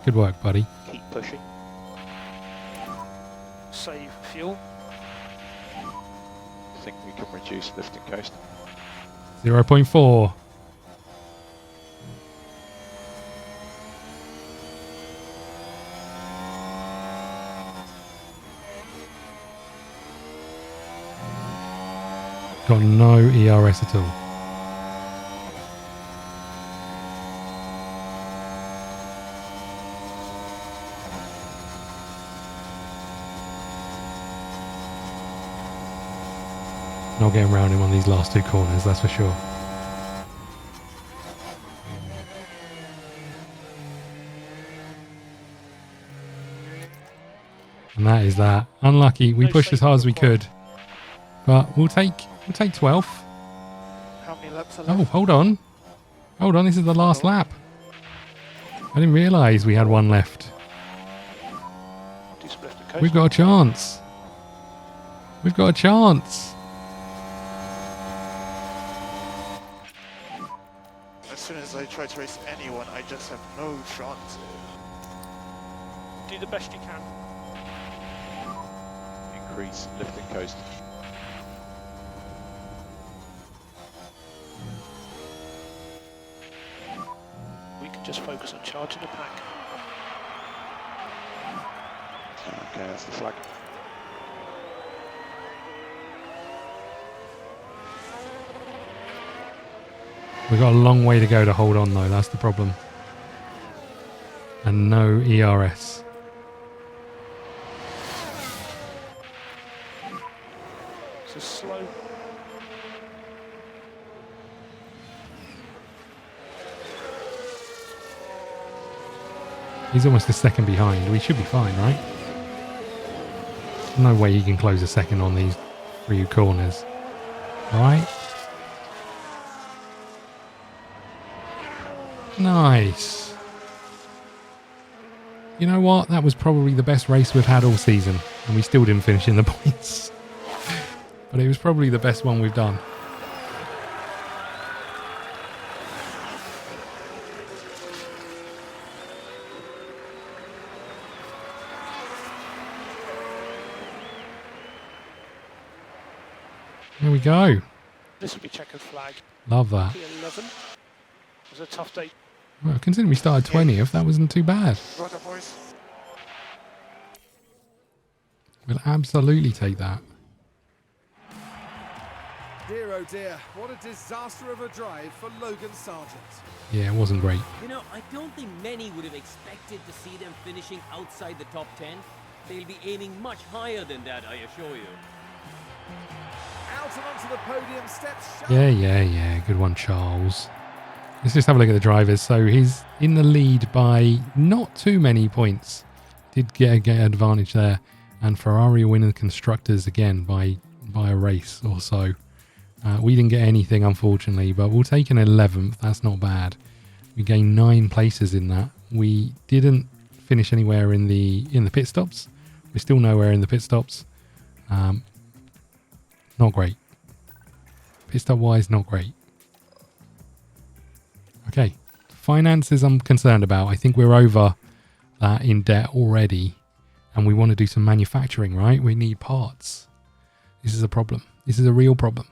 Good work, buddy. Keep pushing. Save fuel. I think we can reduce lift and coast. 0.4. Got no ERS at all. Not getting round him on these last two corners, that's for sure. And that is that. Unlucky. We pushed as hard as we could, but we'll take 12th. How many laps are Oh, left? hold on. Hold on, this is the last lap. I didn't realise we had one left. Do some left and coast. We've got a chance. We've got a chance. As soon as I try to race anyone, I just have no chance. Do the best you can. Increase lift and coast. We can just focus on charging the pack. Okay, that's the flag. We've got a long way to go to hold on though, that's the problem. And no ERS. So slow. He's almost a second behind. We should be fine, right? No way he can close a second on these 3 corners. Alright. Nice. You know what? That was probably the best race we've had all season. And we still didn't finish in the points. But it was probably the best one we've done. There we go. This will be checkered flag. Love that. P11. It was a tough day. Well, considering we started 20th, that wasn't too bad. Brother boys. We'll absolutely take that. Oh dear, what a disaster of a drive for Logan Sargent. Yeah, it wasn't great. You know, I don't think many would have expected to see them finishing outside the top 10. They'll be aiming much higher than that, I assure you. Out and onto the podium steps. Yeah. Good one, Charles. Let's just have a look at the drivers. So he's in the lead by not too many points. Did get an advantage there. And Ferrari winning the Constructors again by a race or so. We didn't get anything, unfortunately, but we'll take an 11th. That's not bad. We gained 9 places in that. We didn't finish anywhere in the pit stops. We're still nowhere in the pit stops. Not great. Pit stop wise, not great. Okay. Finances I'm concerned about. I think we're over that in debt already. And we want to do some manufacturing, right? We need parts. This is a problem. This is a real problem.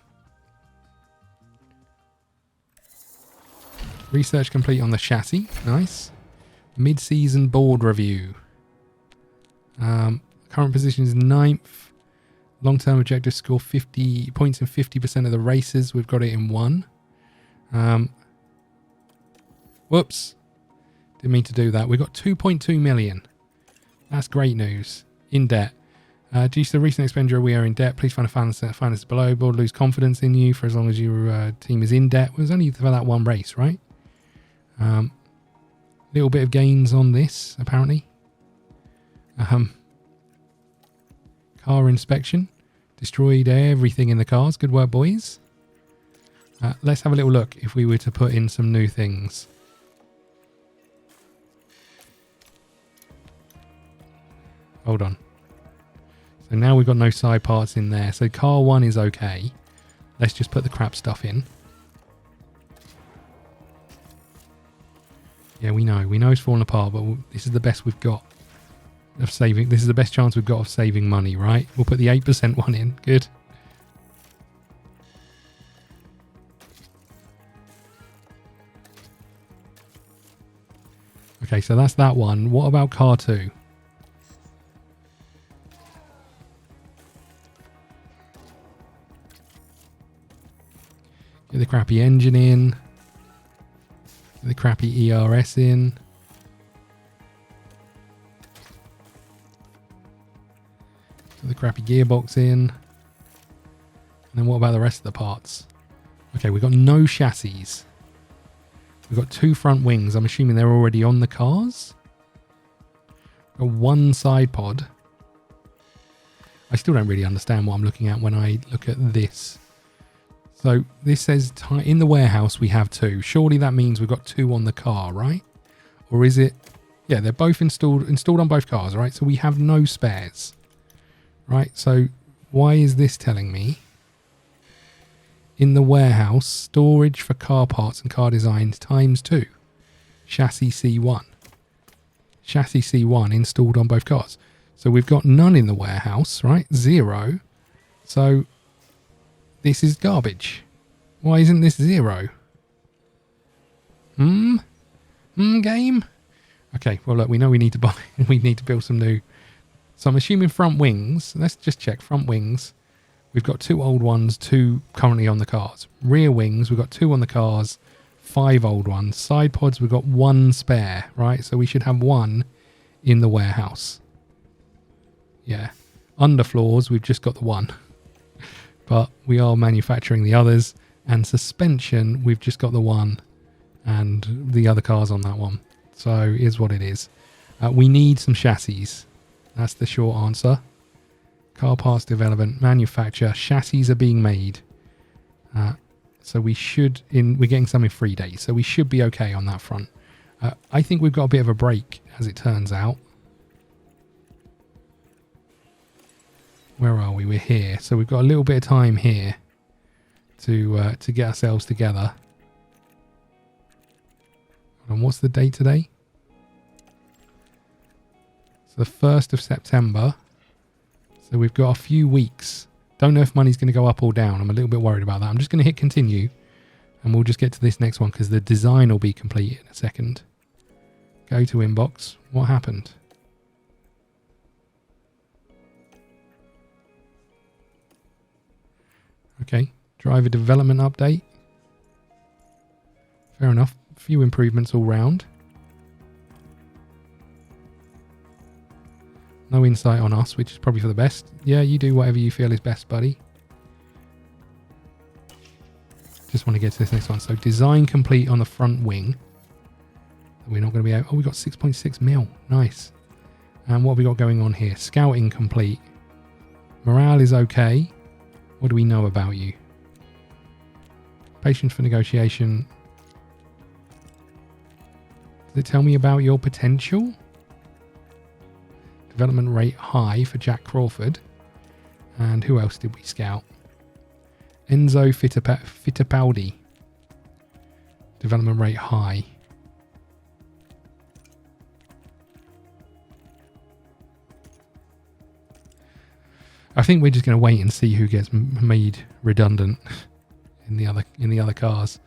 Research complete on the chassis. Nice. Mid-season board review. Current position is 9th. Long-term objective score 50 points in 50% of the races. We've got it in 1. Whoops. Didn't mean to do that. We've got 2.2 million. That's great news. In debt. Due to the recent expenditure, we are in debt. Please find a finance below. Board lose confidence in you for as long as your team is in debt. It was only for that one race, right? Little bit of gains on this, apparently. Car inspection. Destroyed everything in the cars. Good work, boys. Let's have a little look if we were to put in some new things. Hold on. So now we've got no side parts in there. So car 1 is okay. Let's just put the crap stuff in. Yeah, we know. We know it's falling apart, but this is the best we've got of saving. This is the best chance we've got of saving money, right? We'll put the 8% one in. Good. Okay, so that's that one. What about car 2? Get the crappy engine in. Get the crappy ERS in. Get the crappy gearbox in. And then what about the rest of the parts? Okay, we've got no chassis. We've got 2 front wings. I'm assuming they're already on the cars. We've got 1 side pod. I still don't really understand what I'm looking at when I look at this. So this says in the warehouse we have 2. Surely that means we've got 2 on the car, right? Or is it... Yeah, they're both installed on both cars, right? So we have no spares. Right, so why is this telling me? In the warehouse, storage for car parts and car designs ×2. Chassis C1. Chassis C1 installed on both cars. So we've got none in the warehouse, right? 0. So... this is garbage. Why isn't this 0? Game? Okay, well look, we know we need to buy we need to build some new. So I'm assuming front wings. Let's just check front wings. We've got 2 old ones, 2 currently on the cars. Rear wings, we've got 2 on the cars, 5 old ones. Side pods, we've got 1 spare, right? So we should have 1 in the warehouse. Yeah. Underfloors, we've just got the 1. But we are manufacturing the others, and suspension, we've just got the 1 and the other cars on that one. So it is what it is. We need some chassis. That's the short answer. Car parts development, manufacture, chassis are being made. So we should, we're getting some in 3 days, so we should be okay on that front. I think we've got a bit of a break, as it turns out. Where are we? We're here. So we've got a little bit of time here to get ourselves together. And what's the date today? It's the 1st of September. So we've got a few weeks. Don't know if money's going to go up or down. I'm a little bit worried about that. I'm just going to hit continue. And we'll just get to this next one because the design will be complete in a second. Go to inbox. What happened? Okay, Driver development update. Fair enough. A few improvements all round. No insight on us, which is probably for the best. Yeah, you do whatever you feel is best, buddy. Just want to get to this next one. So design complete on the front wing. We're not going to be able... Oh, we got 6.6 mil. Nice. And what have we got going on here? Scouting complete. Morale is okay. What do we know about you? Patience for negotiation. Does it tell me about your potential? Development rate high for Jack Crawford. And who else did we scout? Enzo Fittipaldi. Development rate high. I think we're just going to wait and see who gets made redundant in the other cars.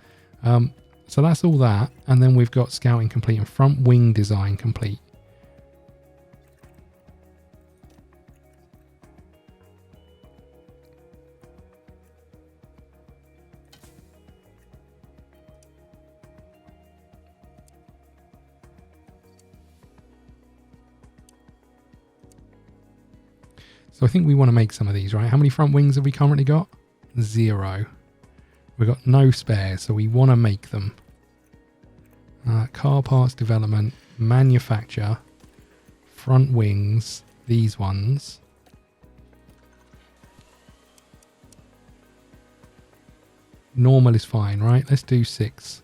So that's all that, and then we've got scouting complete and front wing design complete. So I think we want to make some of these, right? How many front wings have we currently got? 0. We've got no spares, so we want to make them. Car parts development, manufacture, front wings, these ones. Normal is fine, right? Let's do 6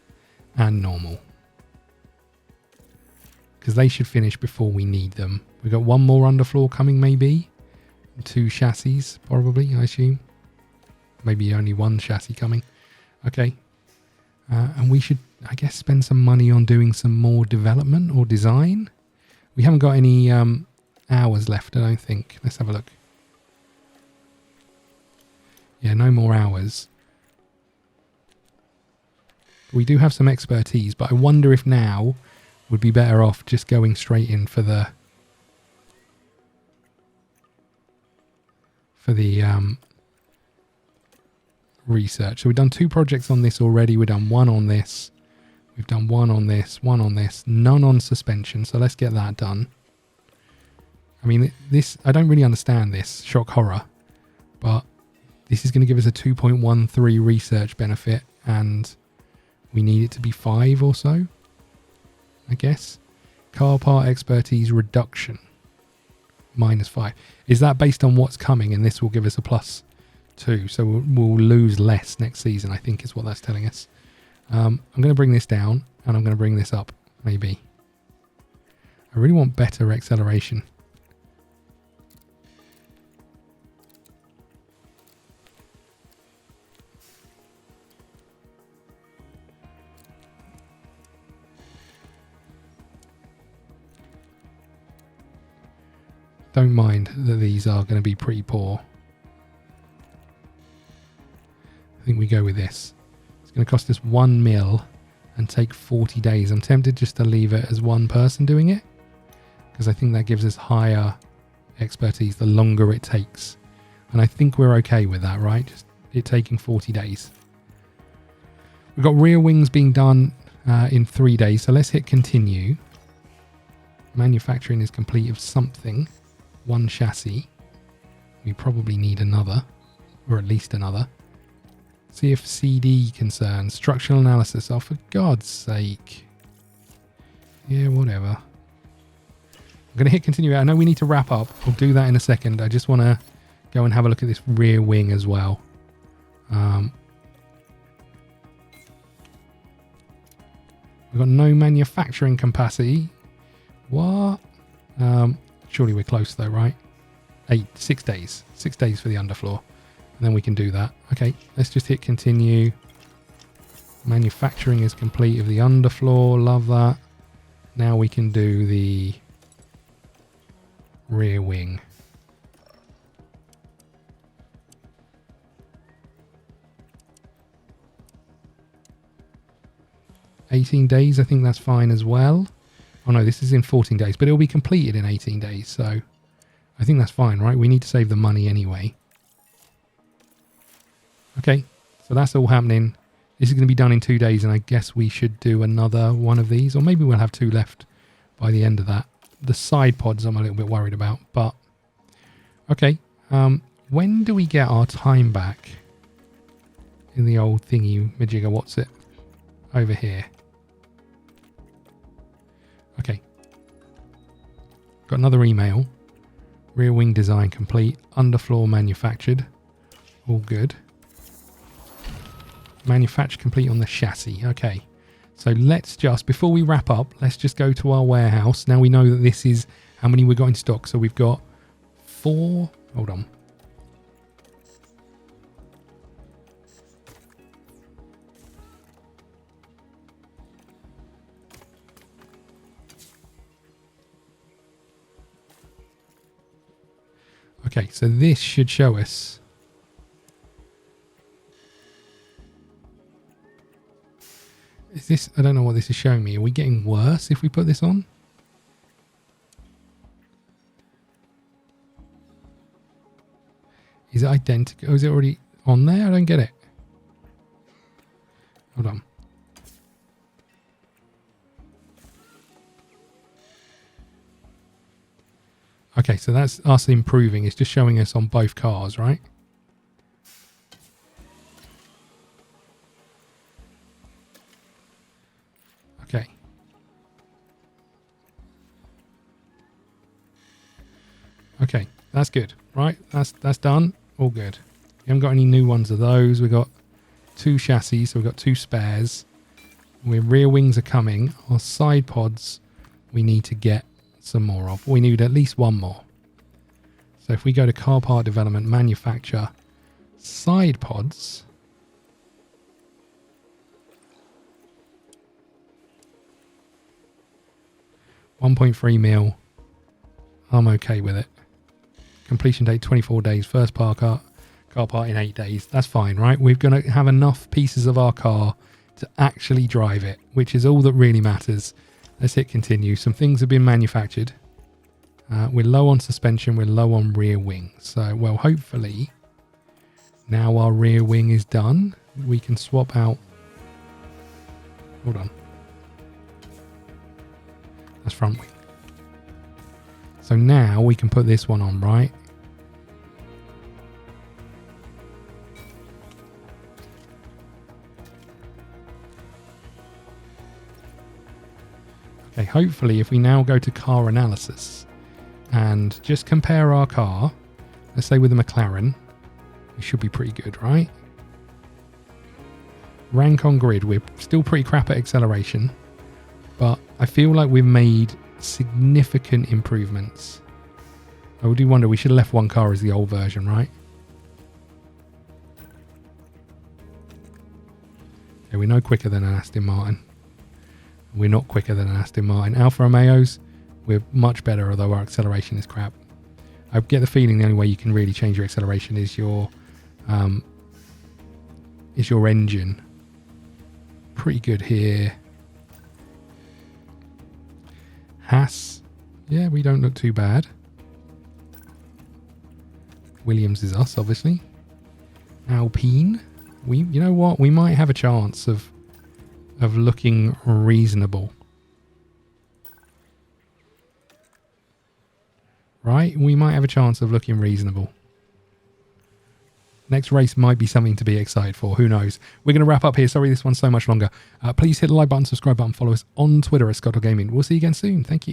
and normal. Because they should finish before we need them. We've got one more underfloor coming, maybe. 2 chassis, probably, I assume. Maybe only 1 chassis coming. Okay. And we should, I guess, spend some money on doing some more development or design. We haven't got any hours left, I don't think. Let's have a look. Yeah, no more hours. We do have some expertise, but I wonder if now would be better off just going straight in for the research. So we've done 2 projects on this already. We've done 1 on this. We've done 1 on this, 1 on this, none on suspension. So let's get that done. I mean, this, I don't really understand this, shock horror, but this is going to give us a 2.13 research benefit, and we need it to be 5 or so, I guess. Car part expertise reduction. -5. Is that based on what's coming, and this will give us a +2, so we'll lose less next season, I think is what that's telling us. I'm going to bring this down, and I'm going to bring this up, maybe. I really want better acceleration. Don't mind that these are going to be pretty poor. I think we go with this. It's going to cost us 1 mil and take 40 days. I'm tempted just to leave it as 1 person doing it, because I think that gives us higher expertise the longer it takes. And I think we're okay with that, right? Just it taking 40 days. We've got rear wings being done in 3 days. So let's hit continue. Manufacturing is complete of something. 1 chassis. We probably need another, or at least another. See if CD concerns. Structural analysis. Oh, for God's sake. Yeah, whatever. I'm going to hit continue. I know we need to wrap up. I'll do that in a second. I just want to go and have a look at this rear wing as well. We've got no manufacturing capacity. What? Surely we're close though, right? 6 days. 6 days for the underfloor. And then we can do that. Okay, let's just hit continue. Manufacturing is complete of the underfloor. Love that. Now we can do the rear wing. $18 days, I think that's fine as well. Oh no, this is in 14 days, but it'll be completed in 18 days, so I think that's fine, right? We need to save the money anyway. Okay, So that's all happening. This is going to be done in 2 days, and I guess we should do another one of these, or maybe we'll have 2 left by the end of that. The side pods I'm a little bit worried about, but okay. When do we get our time back in the old thingy majigger? What's it? Over here. Okay. Got another email. Rear wing design complete. Underfloor manufactured. All good. Manufacture complete on the chassis. Okay. So let's just, before we wrap up, let's just go to our warehouse. Now we know that this is how many we've got in stock. So we've got 4. Hold on. Okay, so this should show us. Is this, I don't know what this is showing me. Are we getting worse if we put this on? Is it identical? Oh, is it already on there? I don't get it. Hold on. Okay, so that's us improving. It's just showing us on both cars, right? Okay. Okay, that's good, right? That's done. All good. We haven't got any new ones of those. We've got 2 chassis, so we've got 2 spares. Our rear wings are coming. Our side pods, we need to get some more of. We need at least 1 more. So if we go to car part development, manufacture, side pods. $1.3 mil. I'm okay with it. Completion date 24 days. First car part in 8 days. That's fine, right? We're going to have enough pieces of our car to actually drive it, which is all that really matters. Let's hit continue. Some things have been manufactured. We're low on suspension. We're low on rear wing. So, well, hopefully now our rear wing is done. We can swap out. Hold on. That's front wing. So now we can put this one on, right? Okay, hopefully if we now go to car analysis and just compare our car, let's say with a McLaren, we should be pretty good, right? Rank on grid, we're still pretty crap at acceleration, but I feel like we've made significant improvements. I do wonder, we should have left 1 car as the old version, right? Okay, we're no quicker than an Aston Martin. We're not quicker than an Aston Martin. Alfa Romeos, we're much better, although our acceleration is crap. I get the feeling the only way you can really change your acceleration is your engine. Pretty good here. Haas, yeah, we don't look too bad. Williams is us, obviously. Alpine, you know what? We might have a chance of looking reasonable. Right? We might have a chance of looking reasonable. Next race might be something to be excited for. Who knows? We're going to wrap up here. Sorry this one's so much longer. Please hit the like button, subscribe button, follow us on Twitter at ScottDogGaming. We'll see you again soon. Thank you.